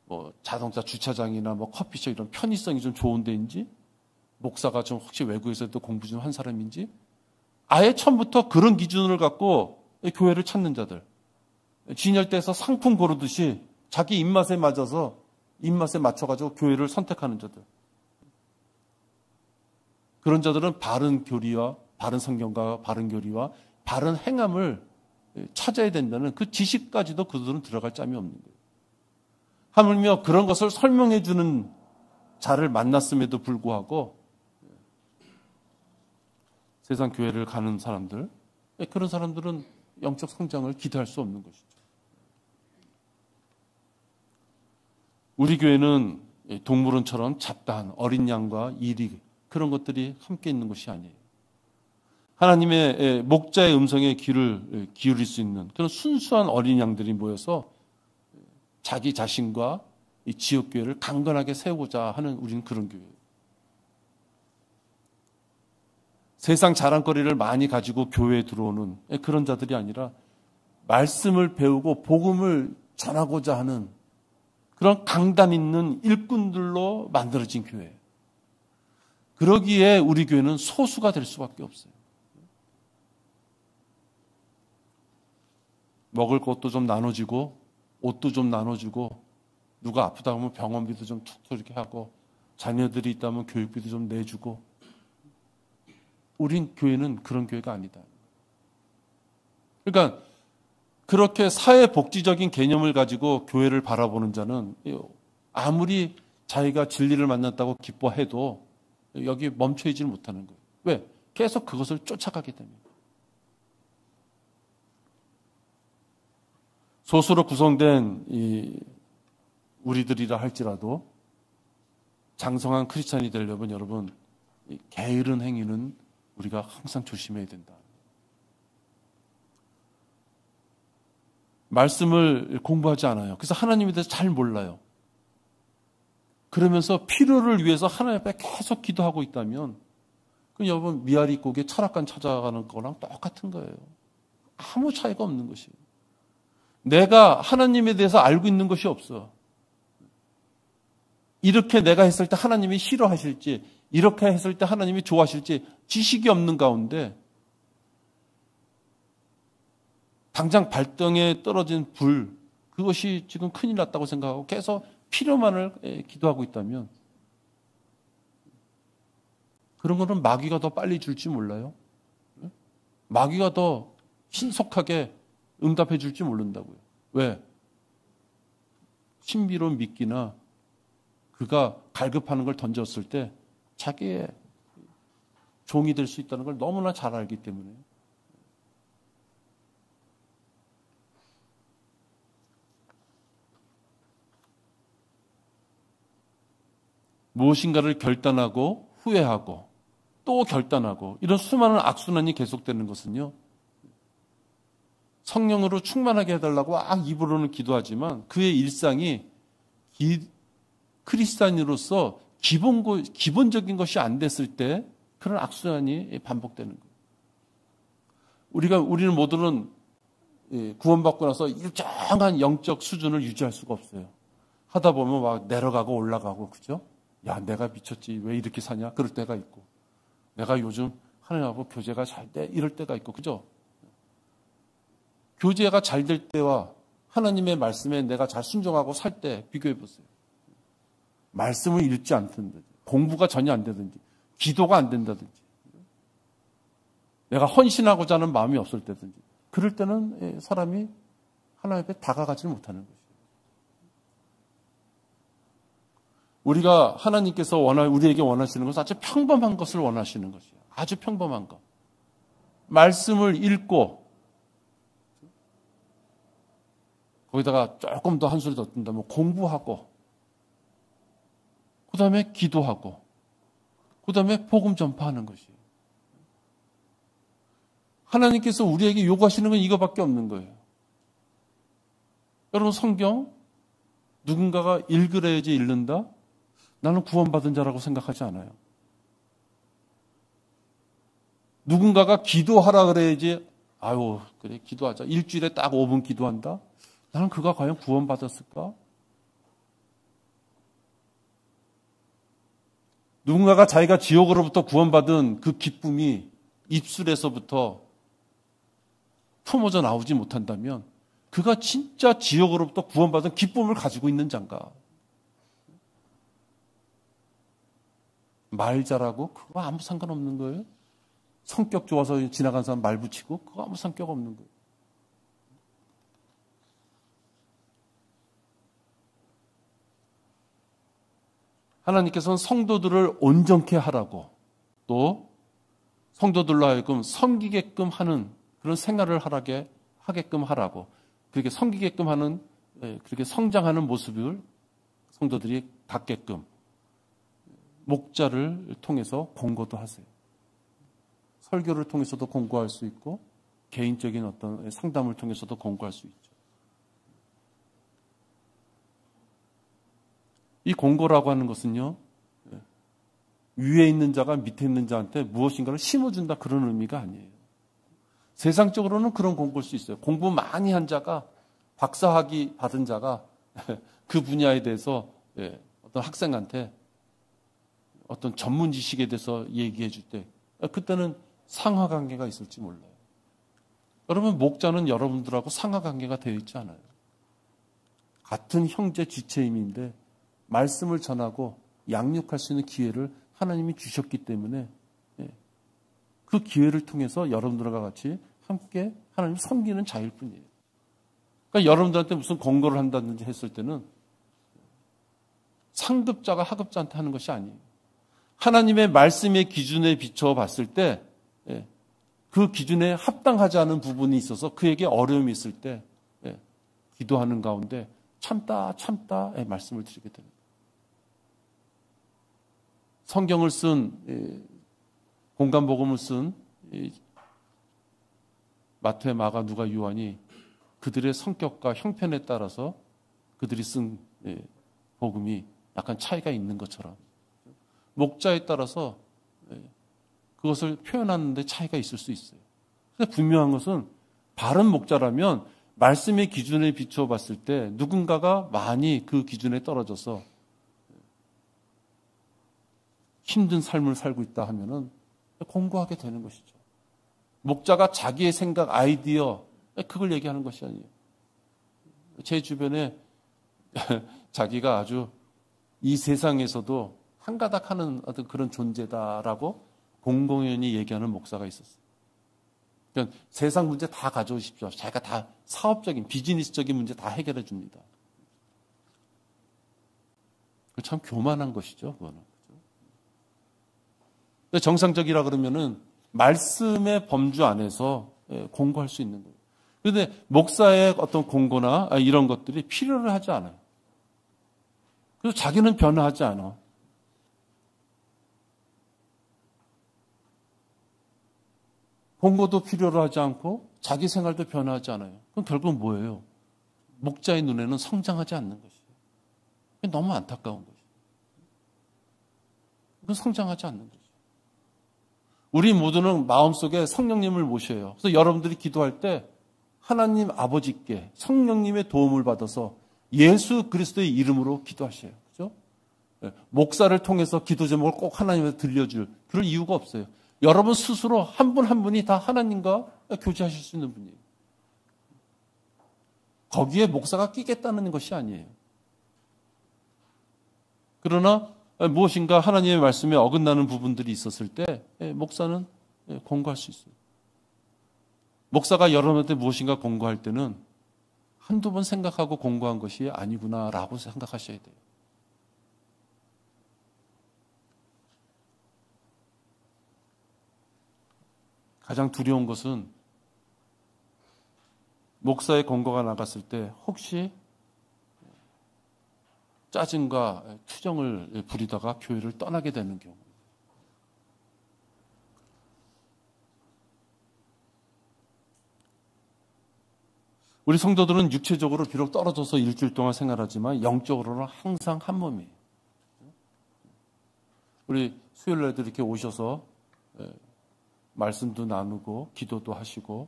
뭐 자동차 주차장이나 뭐 커피숍 이런 편의성이 좀 좋은 데인지, 목사가 좀 혹시 외국에서도 공부 좀 한 사람인지, 아예 처음부터 그런 기준을 갖고 교회를 찾는 자들, 진열대에서 상품 고르듯이 자기 입맛에 맞춰가지고 교회를 선택하는 자들, 그런 자들은 바른 교리와 바른 성경과 바른 교리와 바른 행함을 찾아야 된다는 그 지식까지도 그들은 들어갈 짬이 없는 거예요. 하물며 그런 것을 설명해 주는 자를 만났음에도 불구하고 세상 교회를 가는 사람들, 그런 사람들은 영적 성장을 기대할 수 없는 것이죠. 우리 교회는 동물원처럼 잡다한 어린 양과 이리 그런 것들이 함께 있는 것이 아니에요. 하나님의 목자의 음성에 귀를 기울일 수 있는 그런 순수한 어린 양들이 모여서 자기 자신과 이 지역교회를 강건하게 세우고자 하는 우리는 그런 교회예요. 세상 자랑거리를 많이 가지고 교회에 들어오는 그런 자들이 아니라 말씀을 배우고 복음을 전하고자 하는 그런 강단 있는 일꾼들로 만들어진 교회예요. 그러기에 우리 교회는 소수가 될 수밖에 없어요. 먹을 것도 좀 나눠주고 옷도 좀 나눠주고 누가 아프다 하면 병원비도 좀 툭툭 이렇게 하고 자녀들이 있다면 교육비도 좀 내주고, 우린 교회는 그런 교회가 아니다. 그러니까 그렇게 사회복지적인 개념을 가지고 교회를 바라보는 자는 아무리 자기가 진리를 만났다고 기뻐해도 여기 멈춰 있지를 못하는 거예요. 왜? 계속 그것을 쫓아가기 때문에. 소수로 구성된 우리들이라 할지라도 장성한 크리스찬이 되려면 여러분, 게으른 행위는 우리가 항상 조심해야 된다. 말씀을 공부하지 않아요. 그래서 하나님에 대해서 잘 몰라요. 그러면서 필요를 위해서 하나님 앞에 계속 기도하고 있다면 그 여러분 미아리 고개 철학관 찾아가는 거랑 똑같은 거예요. 아무 차이가 없는 것이에요. 내가 하나님에 대해서 알고 있는 것이 없어. 이렇게 내가 했을 때 하나님이 싫어하실지, 이렇게 했을 때 하나님이 좋아하실지 지식이 없는 가운데 당장 발등에 떨어진 불, 그것이 지금 큰일 났다고 생각하고 계속 필요만을 기도하고 있다면 그런 거는 마귀가 더 빨리 줄지 몰라요. 마귀가 더 신속하게 응답해 줄지 모른다고요. 왜? 신비로운 미끼나 그가 갈급하는 걸 던졌을 때 자기의 종이 될 수 있다는 걸 너무나 잘 알기 때문에. 무엇인가를 결단하고 후회하고 또 결단하고 이런 수많은 악순환이 계속되는 것은요. 성령으로 충만하게 해달라고 입으로는 기도하지만 그의 일상이 크리스찬으로서 기본적인 것이 안 됐을 때 그런 악순환이 반복되는 거예요. 우리는 모두는 구원받고 나서 일정한 영적 수준을 유지할 수가 없어요. 하다 보면 막 내려가고 올라가고, 그죠? 야, 내가 미쳤지. 왜 이렇게 사냐? 그럴 때가 있고. 내가 요즘 하나님하고 교제가 잘 돼. 이럴 때가 있고, 그죠? 교제가 잘 될 때와 하나님의 말씀에 내가 잘 순종하고 살 때 비교해 보세요. 말씀을 읽지 않든지, 공부가 전혀 안 되든지, 기도가 안 된다든지, 내가 헌신하고자 하는 마음이 없을 때든지, 그럴 때는 사람이 하나님 앞에 다가가지 못하는 것이에요. 우리가 하나님께서 우리에게 원하시는 것은 아주 평범한 것을 원하시는 것이에요. 아주 평범한 것. 말씀을 읽고 거기다가 조금 더 한 소리 더 뜬다면 공부하고 그 다음에 기도하고 그 다음에 복음 전파하는 것이에요. 하나님께서 우리에게 요구하시는 건 이거밖에 없는 거예요. 여러분 성경 누군가가 읽으려야지 읽는다? 나는 구원받은 자라고 생각하지 않아요. 누군가가 기도하라 그래야지 아유 그래 기도하자. 일주일에 딱 5분 기도한다? 나는 그가 과연 구원받았을까? 누군가가 자기가 지옥으로부터 구원받은 그 기쁨이 입술에서부터 품어져 나오지 못한다면 그가 진짜 지옥으로부터 구원받은 기쁨을 가지고 있는 자인가? 말 잘하고 그거 아무 상관없는 거예요. 성격 좋아서 지나간 사람 말 붙이고 그거 아무 성격 없는 거예요. 하나님께서는 성도들을 온전케 하라고 또 성도들로 하여금 섬기게끔 하는 그런 생활을 하게끔 하라고 그렇게 섬기게끔 하는 그렇게 성장하는 모습을 성도들이 갖게끔 목자를 통해서 공고도 하세요. 설교를 통해서도 공고할 수 있고 개인적인 어떤 상담을 통해서도 공고할 수 있죠. 이 공고라고 하는 것은요. 위에 있는 자가 밑에 있는 자한테 무엇인가를 심어준다 그런 의미가 아니에요. 세상적으로는 그런 공고일 수 있어요. 공부 많이 한 자가 박사학위 받은 자가 그 분야에 대해서 어떤 학생한테 어떤 전문 지식에 대해서 얘기해 줄 때 그때는 상하관계가 있을지 몰라요. 여러분 목자는 여러분들하고 상하관계가 되어 있지 않아요. 같은 형제 지체임인데 말씀을 전하고 양육할 수 있는 기회를 하나님이 주셨기 때문에 그 기회를 통해서 여러분들과 같이 함께 하나님 섬기는 자일 뿐이에요. 그러니까 여러분들한테 무슨 공고를 한다든지 했을 때는 상급자가 하급자한테 하는 것이 아니에요. 하나님의 말씀의 기준에 비춰 봤을 때 그 기준에 합당하지 않은 부분이 있어서 그에게 어려움이 있을 때 기도하는 가운데 참다 말씀을 드리게 됩니다. 성경을 쓴 공간복음을 쓴 마태, 마가, 누가, 요한이 그들의 성격과 형편에 따라서 그들이 쓴 복음이 약간 차이가 있는 것처럼 목자에 따라서 그것을 표현하는 데 차이가 있을 수 있어요. 근데 분명한 것은 바른 목자라면 말씀의 기준에 비추어 봤을 때 누군가가 많이 그 기준에 떨어져서 힘든 삶을 살고 있다 하면은 공고하게 되는 것이죠. 목자가 자기의 생각, 아이디어 그걸 얘기하는 것이 아니에요. 제 주변에 자기가 아주 이 세상에서도 한가닥하는 어떤 그런 존재다라고 공공연히 얘기하는 목사가 있었어요. 그러니까 세상 문제 다 가져오십시오. 자기가 다 사업적인, 비즈니스적인 문제 다 해결해 줍니다. 참 교만한 것이죠, 그거는. 근데 정상적이라 그러면은 말씀의 범주 안에서 공고할 수 있는 거예요. 그런데 목사의 어떤 공고나 이런 것들이 필요를 하지 않아요. 그래서 자기는 변화하지 않아. 공고도 필요로 하지 않고 자기 생활도 변화하지 않아요. 그럼 결국 뭐예요? 목자의 눈에는 성장하지 않는 것이에요. 너무 안타까운 것이에요. 그건 성장하지 않는 것이에요. 우리 모두는 마음속에 성령님을 모셔요. 그래서 여러분들이 기도할 때 하나님 아버지께 성령님의 도움을 받아서 예수 그리스도의 이름으로 기도하셔요. 그죠? 목사를 통해서 기도 제목을 꼭 하나님한테 들려줄 그럴 이유가 없어요. 여러분 스스로 한 분 한 분이 다 하나님과 교제하실 수 있는 분이에요. 거기에 목사가 끼겠다는 것이 아니에요. 그러나 무엇인가 하나님의 말씀에 어긋나는 부분들이 있었을 때 목사는 공고할 수 있어요. 목사가 여러분한테 무엇인가 공고할 때는 한두 번 생각하고 공고한 것이 아니구나라고 생각하셔야 돼요. 가장 두려운 것은 목사의 권고가 나갔을 때 혹시 짜증과 투정을 부리다가 교회를 떠나게 되는 경우. 우리 성도들은 육체적으로 비록 떨어져서 일주일 동안 생활하지만 영적으로는 항상 한 몸이에요. 우리 수요일 날도 이렇게 오셔서 말씀도 나누고 기도도 하시고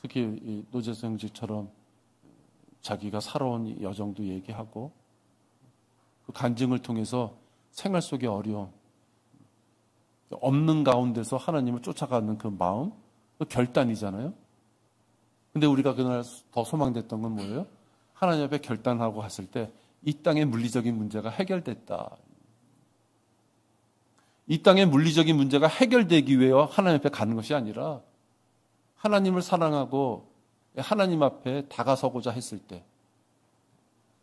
특히 노재성직처럼 자기가 살아온 여정도 얘기하고 그 간증을 통해서 생활 속의 어려움 없는 가운데서 하나님을 쫓아가는 그 마음 그 결단이잖아요. 근데 우리가 그날 더 소망됐던 건 뭐예요? 하나님 앞에 결단하고 갔을 때 이 땅의 물리적인 문제가 해결됐다. 이 땅의 물리적인 문제가 해결되기 위해 하나님 앞에 가는 것이 아니라 하나님을 사랑하고 하나님 앞에 다가서고자 했을 때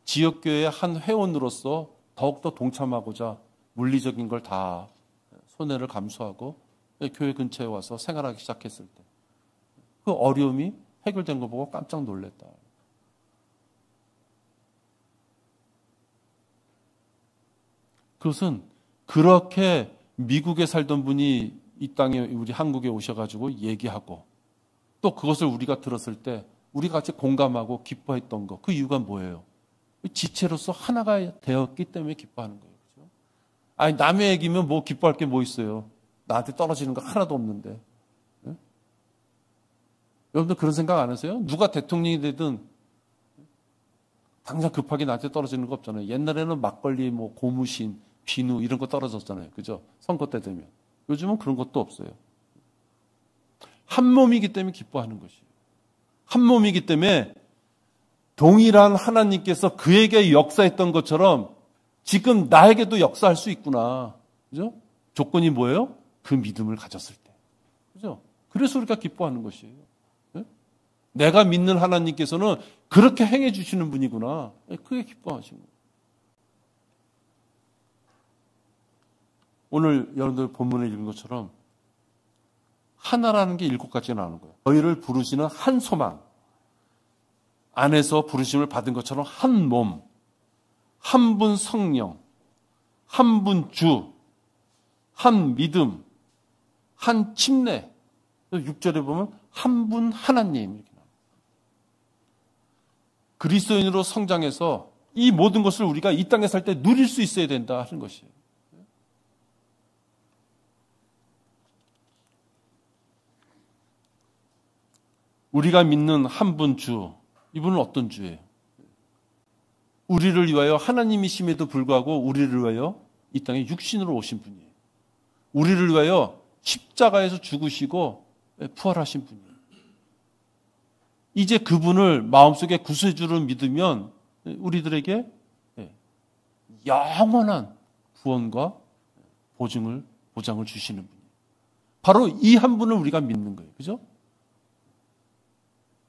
지역교회의 한 회원으로서 더욱더 동참하고자 물리적인 걸 다 손해를 감수하고 교회 근처에 와서 생활하기 시작했을 때 그 어려움이 해결된 거 보고 깜짝 놀랐다. 그것은 그렇게 미국에 살던 분이 이 땅에 우리 한국에 오셔가지고 얘기하고 또 그것을 우리가 들었을 때 우리 같이 공감하고 기뻐했던 거 그 이유가 뭐예요? 지체로서 하나가 되었기 때문에 기뻐하는 거예요. 그렇죠? 아니 남의 얘기면 뭐 기뻐할 게 뭐 있어요? 나한테 떨어지는 거 하나도 없는데. 네? 여러분들 그런 생각 안 하세요? 누가 대통령이 되든 당장 급하게 나한테 떨어지는 거 없잖아요. 옛날에는 막걸리, 뭐 고무신, 비누 이런 거 떨어졌잖아요. 그죠? 선거 때 되면. 요즘은 그런 것도 없어요. 한 몸이기 때문에 기뻐하는 것이에요. 한 몸이기 때문에 동일한 하나님께서 그에게 역사했던 것처럼 지금 나에게도 역사할 수 있구나. 그죠? 조건이 뭐예요? 그 믿음을 가졌을 때. 그죠? 그래서 우리가 기뻐하는 것이에요. 네? 내가 믿는 하나님께서는 그렇게 행해 주시는 분이구나. 그게 기뻐하시는 거예요. 오늘 여러분들 본문에 읽은 것처럼 하나라는 게 7가지가 나오는 거예요. 너희를 부르시는 한 소망 안에서 부르심을 받은 것처럼 한 몸, 한 분 성령, 한 분 주, 한 믿음, 한 침례. 6절에 보면 한 분 하나님 이렇게 나와요. 그리스도인으로 성장해서 이 모든 것을 우리가 이 땅에 살 때 누릴 수 있어야 된다 하는 것이에요. 우리가 믿는 한 분 주, 이분은 어떤 주예요? 우리를 위하여 하나님이심에도 불구하고 우리를 위하여 이 땅에 육신으로 오신 분이에요. 우리를 위하여 십자가에서 죽으시고 부활하신 분이에요. 이제 그분을 마음속에 구세주를 믿으면 우리들에게 영원한 구원과 보장을 주시는 분이에요. 바로 이 한 분을 우리가 믿는 거예요. 그죠?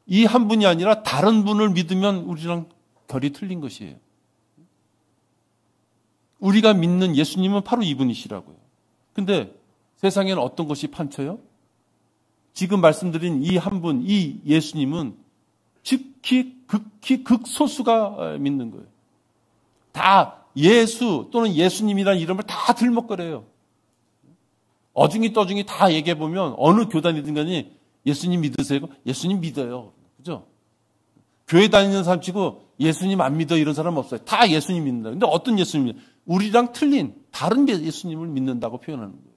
이 한 분이 아니라 다른 분을 믿으면 우리랑 결이 틀린 것이에요. 우리가 믿는 예수님은 바로 이분이시라고요. 근데 세상에는 어떤 것이 판쳐요? 지금 말씀드린 이 한 분, 이 예수님은 극히 극소수가 믿는 거예요. 다 예수 또는 예수님이라는 이름을 다 들먹거려요. 어중이 떠중이 다 얘기해보면 어느 교단이든 간에 예수님 믿으세요? 예수님 믿어요. 그죠? 교회 다니는 사람 치고 예수님 안 믿어 이런 사람 없어요. 다 예수님 믿는다. 근데 어떤 예수님 믿어요? 우리랑 틀린 다른 예수님을 믿는다고 표현하는 거예요.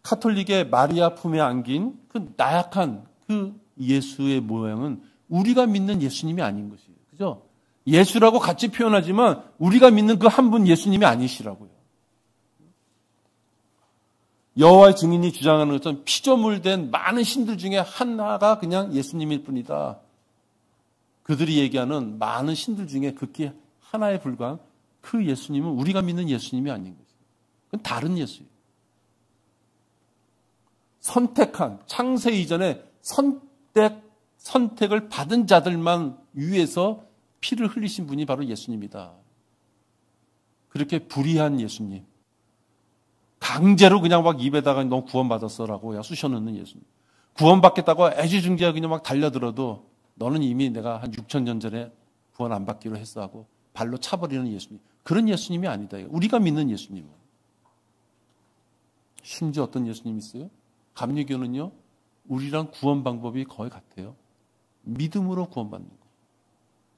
카톨릭의 마리아 품에 안긴 그 나약한 그 예수의 모양은 우리가 믿는 예수님이 아닌 것이에요. 그죠? 예수라고 같이 표현하지만 우리가 믿는 그 한 분 예수님이 아니시라고요. 여호와의 증인이 주장하는 것처럼 피조물된 많은 신들 중에 하나가 그냥 예수님일 뿐이다. 그들이 얘기하는 많은 신들 중에 극히 하나에 불과한 그 예수님은 우리가 믿는 예수님이 아닌 것이에요. 그건 다른 예수예요. 선택한 창세 이전에 선택을 받은 자들만 위해서 피를 흘리신 분이 바로 예수님이다. 그렇게 불의한 예수님. 강제로 그냥 막 입에다가 너 구원받았어라고 쑤셔넣는 예수님. 구원받겠다고 애지중지하게 그냥 막 달려들어도 너는 이미 내가 한 6천 년 전에 구원 안 받기로 했어 하고 발로 차버리는 예수님. 그런 예수님이 아니다. 우리가 믿는 예수님은. 심지어 어떤 예수님이 있어요? 감리교는요. 우리랑 구원 방법이 거의 같아요. 믿음으로 구원받는 거.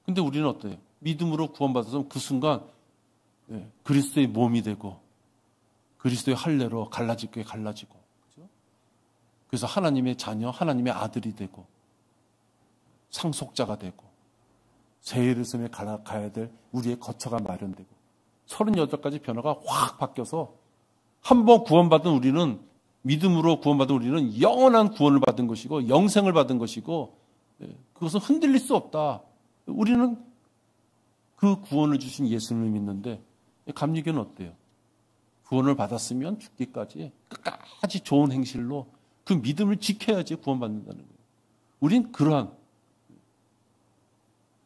근데 우리는 어때요? 믿음으로 구원받아서 그 순간 그리스도의 몸이 되고 그리스도의 할례로 갈라질 게 갈라지고, 그렇죠? 그래서 하나님의 자녀, 하나님의 아들이 되고 상속자가 되고 새 예루살렘에 가야 될 우리의 거처가 마련되고 38가지 변화가 확 바뀌어서 한번 구원받은 우리는 믿음으로 구원받은 우리는 영원한 구원을 받은 것이고 영생을 받은 것이고 그것은 흔들릴 수 없다. 우리는 그 구원을 주신 예수님을 믿는데 감리교는 어때요? 구원을 받았으면 죽기까지 끝까지 좋은 행실로 그 믿음을 지켜야지 구원받는다는 거예요. 우린 그러한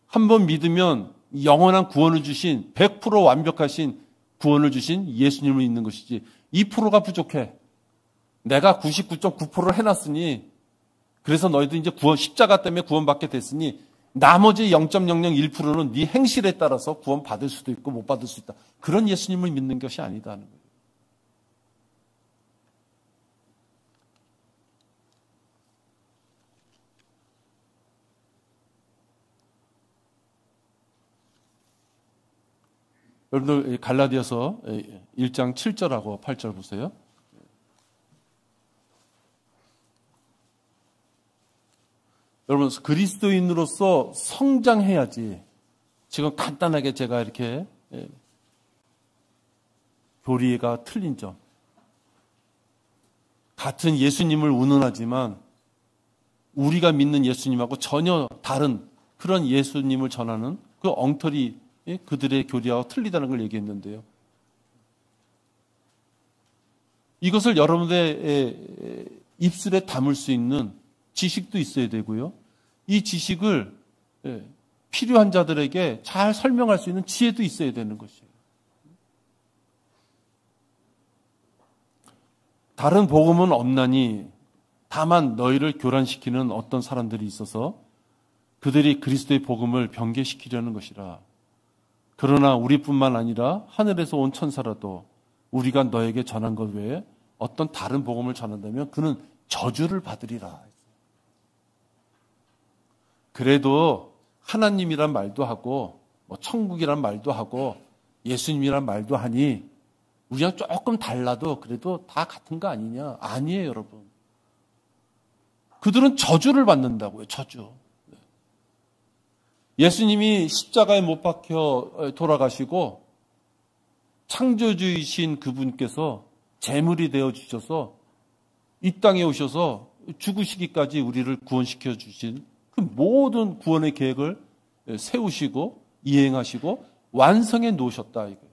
한번 믿으면 영원한 구원을 주신 100% 완벽하신 구원을 주신 예수님을 믿는 것이지 2%가 부족해. 내가 99.9%를 해놨으니 그래서 너희도 이제 십자가 때문에 구원받게 됐으니 나머지 0.001%는 네 행실에 따라서 구원받을 수도 있고 못 받을 수 있다. 그런 예수님을 믿는 것이 아니다는 거예요. 여러분들 갈라디아서 1장 7절하고 8절 보세요. 여러분 그리스도인으로서 성장해야지. 지금 간단하게 제가 이렇게 교리가 틀린 점. 같은 예수님을 운운하지만 우리가 믿는 예수님하고 전혀 다른 그런 예수님을 전하는 그 엉터리 그들의 교리하고 틀리다는 걸 얘기했는데요. 이것을 여러분들의 입술에 담을 수 있는 지식도 있어야 되고요. 이 지식을 필요한 자들에게 잘 설명할 수 있는 지혜도 있어야 되는 것이에요. 다른 복음은 없나니 다만 너희를 교란시키는 어떤 사람들이 있어서 그들이 그리스도의 복음을 변개시키려는 것이라. 그러나 우리뿐만 아니라 하늘에서 온 천사라도 우리가 너에게 전한 것 외에 어떤 다른 복음을 전한다면 그는 저주를 받으리라. 그래도 하나님이란 말도 하고 천국이란 말도 하고 예수님이란 말도 하니 우리랑 조금 달라도 그래도 다 같은 거 아니냐? 아니에요, 여러분. 그들은 저주를 받는다고요, 저주. 예수님이 십자가에 못 박혀 돌아가시고 창조주이신 그분께서 제물이 되어 주셔서 이 땅에 오셔서 죽으시기까지 우리를 구원시켜 주신 그 모든 구원의 계획을 세우시고 이행하시고 완성해 놓으셨다 이거예요.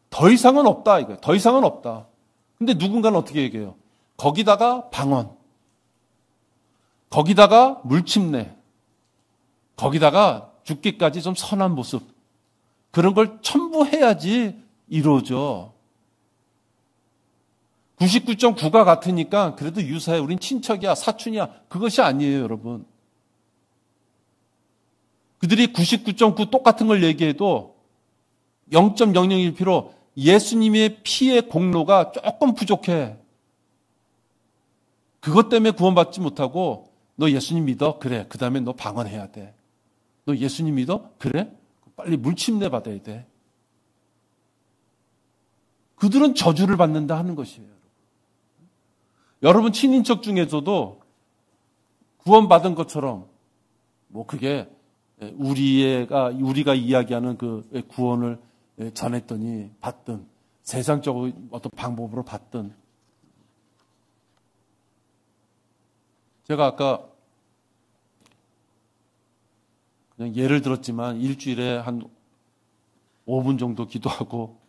더 이상은 없다 이거예요. 더 이상은 없다. 근데 누군가는 어떻게 얘기해요? 거기다가 방언, 거기다가 물침내, 거기다가 죽기까지 좀 선한 모습, 그런 걸 첨부해야지 이루어져. 99.9가 같으니까 그래도 유사해. 우린 친척이야, 사촌이야. 그것이 아니에요, 여러분. 그들이 99.9 똑같은 걸 얘기해도 0.001% 예수님의 피의 공로가 조금 부족해. 그것 때문에 구원받지 못하고 너 예수님 믿어? 그래. 그 다음에 너 방언해야 돼. 너 예수님 믿어? 그래? 빨리 물침내 받아야 돼. 그들은 저주를 받는다 하는 것이에요. 여러분 친인척 중에서도 구원받은 것처럼 뭐 그게 우리가 이야기하는 그 구원을 전했더니 받든 세상적으로 어떤 방법으로 받든 제가 아까 그냥 예를 들었지만 일주일에 한 5분 정도 기도하고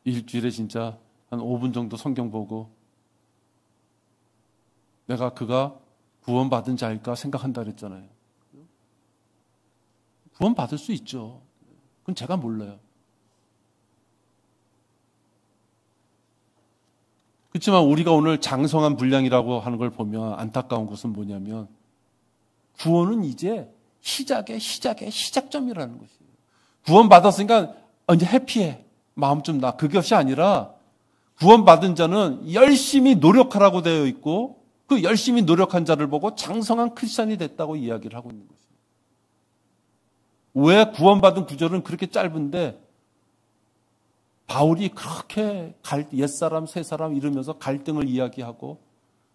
일주일에 진짜 한 5분 정도 성경 보고 내가 그가 구원받은 자일까 생각한다 그랬잖아요. 구원받을 수 있죠. 그건 제가 몰라요. 그렇지만 우리가 오늘 장성한 분량이라고 하는 걸 보면 안타까운 것은 뭐냐면 구원은 이제 시작점이라는 것이에요. 구원받았으니까 이제 해피해. 마음 좀 나. 그것이 아니라 구원받은 자는 열심히 노력하라고 되어 있고 그 열심히 노력한 자를 보고 장성한 크리스찬이 됐다고 이야기를 하고 있는 것이에요. 왜 구원받은 구절은 그렇게 짧은데 바울이 그렇게 옛사람, 새사람 이러면서 갈등을 이야기하고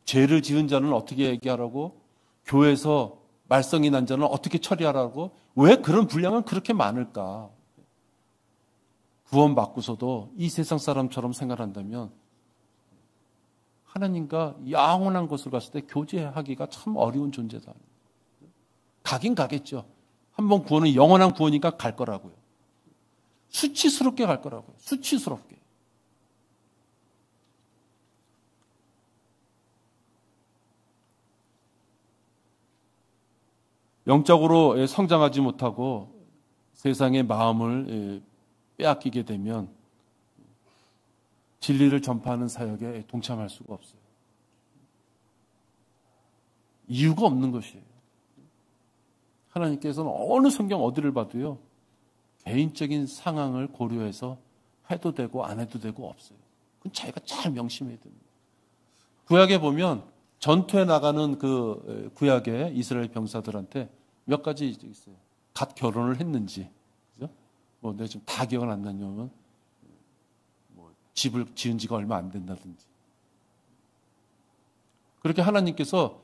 죄를 지은 자는 어떻게 얘기하라고 교회에서 말썽이 난 자는 어떻게 처리하라고 왜 그런 분량은 그렇게 많을까? 구원받고서도 이 세상 사람처럼 생활한다면 하나님과 영원한 곳을 갔을 때 교제하기가 참 어려운 존재다. 가긴 가겠죠. 한번 구원은 영원한 구원이니까 갈 거라고요. 수치스럽게 갈 거라고요. 수치스럽게. 영적으로 성장하지 못하고 세상의 마음을 빼앗기게 되면 진리를 전파하는 사역에 동참할 수가 없어요. 이유가 없는 것이에요. 하나님께서는 어느 성경 어디를 봐도요. 개인적인 상황을 고려해서 해도 되고 안 해도 되고 없어요. 그건 자기가 잘 명심해야 됩니다. 구약에 보면 전투에 나가는 그 구약의 이스라엘 병사들한테 몇 가지 있어요. 갓 결혼을 했는지, 그죠? 뭐 내가 지금 다 기억은 안 나냐면 뭐 집을 지은 지가 얼마 안 된다든지. 그렇게 하나님께서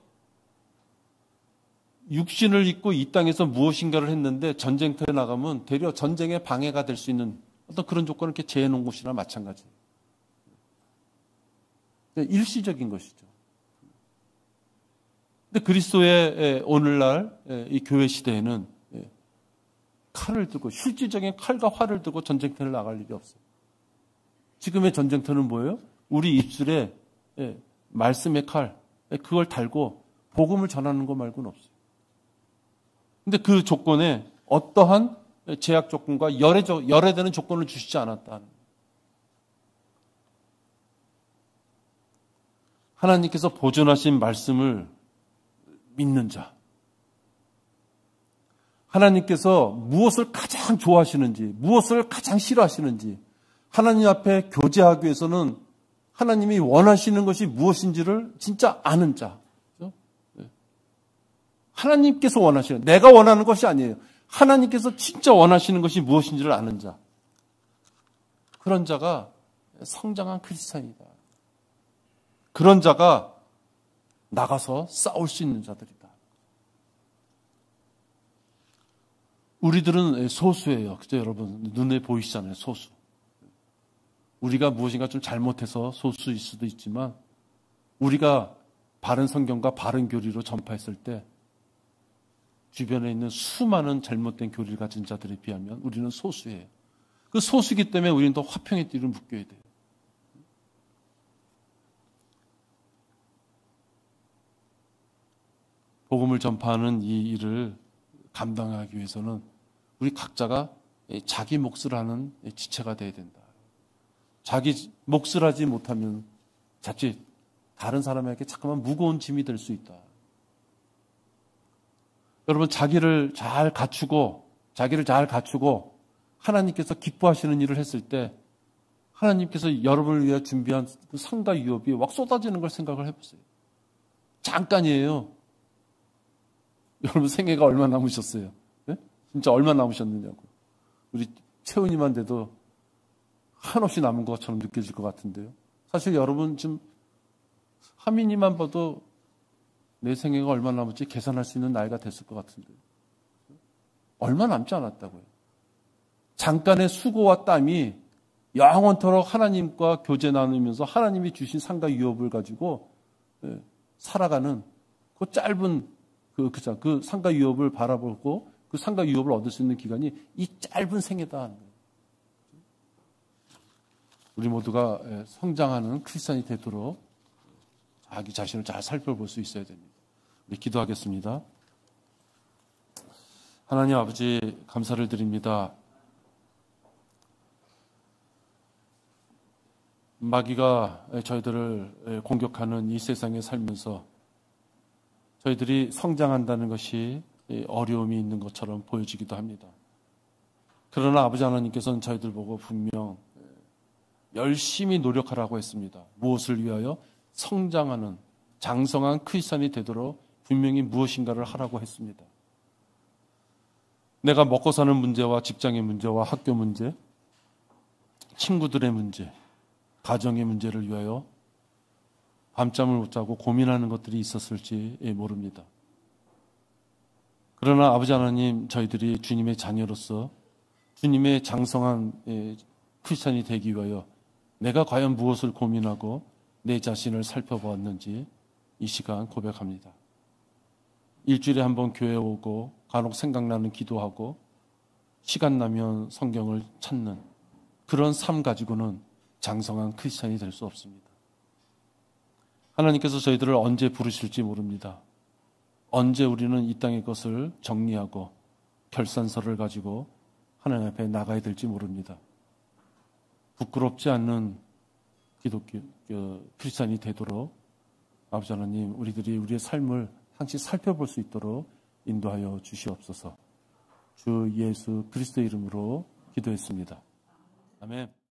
육신을 입고 이 땅에서 무엇인가를 했는데 전쟁터에 나가면 되려 전쟁에 방해가 될 수 있는 어떤 그런 조건을 이렇게 재해놓은 것이나 마찬가지예요. 일시적인 것이죠. 근데 그리스도의 오늘날 이 교회 시대에는 칼을 들고 실질적인 칼과 활을 들고 전쟁터를 나갈 일이 없어요. 지금의 전쟁터는 뭐예요? 우리 입술에 말씀의 칼, 그걸 달고 복음을 전하는 것 말고는 없어요. 근데 그 조건에 어떠한 제약 조건과 열애되는 조건을 주시지 않았다. 하나님께서 보존하신 말씀을 믿는 자. 하나님께서 무엇을 가장 좋아하시는지, 무엇을 가장 싫어하시는지, 하나님 앞에 교제하기 위해서는 하나님이 원하시는 것이 무엇인지를 진짜 아는 자. 하나님께서 원하시는, 내가 원하는 것이 아니에요. 하나님께서 진짜 원하시는 것이 무엇인지를 아는 자. 그런 자가 성장한 크리스찬이다. 그런 자가 나가서 싸울 수 있는 자들이다. 우리들은 소수예요. 그죠, 여러분? 눈에 보이시잖아요. 소수. 우리가 무엇인가 좀 잘못해서 소수일 수도 있지만 우리가 바른 성경과 바른 교리로 전파했을 때 주변에 있는 수많은 잘못된 교리를 가진 자들에 비하면 우리는 소수예요. 그 소수이기 때문에 우리는 더 화평의 띠를 묶여야 돼요. 복음을 전파하는 이 일을 감당하기 위해서는 우리 각자가 자기 몫을 하는 지체가 되어야 된다. 자기 몫을 하지 못하면 자칫 다른 사람에게 자꾸만 무거운 짐이 될 수 있다. 여러분, 자기를 잘 갖추고 하나님께서 기뻐하시는 일을 했을 때 하나님께서 여러분을 위해 준비한 그 상과 유업이 막 쏟아지는 걸 생각을 해보세요. 잠깐이에요. 여러분 생애가 얼마 남으셨어요? 네? 진짜 얼마 남으셨느냐고. 우리 채은이만 돼도 한없이 남은 것처럼 느껴질 것 같은데요. 사실 여러분 지금 하민이만 봐도 내 생애가 얼마 남았지 계산할 수 있는 나이가 됐을 것 같은데요. 얼마 남지 않았다고요. 잠깐의 수고와 땀이 영원토록 하나님과 교제 나누면서 하나님이 주신 상과 유업을 가지고 살아가는 그 짧은 그 상과 유업을 바라보고 그 상과 유업을 얻을 수 있는 기간이 이 짧은 생애다 하는 거예요. 우리 모두가 성장하는 크리스찬이 되도록 자기 자신을 잘 살펴볼 수 있어야 됩니다. 우리 기도하겠습니다. 하나님 아버지 감사를 드립니다. 마귀가 저희들을 공격하는 이 세상에 살면서 저희들이 성장한다는 것이 어려움이 있는 것처럼 보여지기도 합니다. 그러나 아버지 하나님께서는 저희들 보고 분명 열심히 노력하라고 했습니다. 무엇을 위하여? 성장하는 장성한 크리스찬이 되도록 분명히 무엇인가를 하라고 했습니다. 내가 먹고 사는 문제와 직장의 문제와 학교 문제, 친구들의 문제, 가정의 문제를 위하여 밤잠을 못 자고 고민하는 것들이 있었을지 모릅니다. 그러나 아버지 하나님, 저희들이 주님의 자녀로서 주님의 장성한 크리스찬이 되기 위하여 내가 과연 무엇을 고민하고 내 자신을 살펴보았는지 이 시간 고백합니다. 일주일에 한 번 교회 오고 간혹 생각나는 기도하고 시간 나면 성경을 찾는 그런 삶 가지고는 장성한 크리스찬이 될 수 없습니다. 하나님께서 저희들을 언제 부르실지 모릅니다. 언제 우리는 이 땅의 것을 정리하고 결산서를 가지고 하나님 앞에 나가야 될지 모릅니다. 부끄럽지 않는 기독교 크리스찬이 되도록 아버지 하나님, 우리들이 우리의 삶을 항상 살펴볼 수 있도록 인도하여 주시옵소서. 주 예수 그리스도의 이름으로 기도했습니다. 아멘.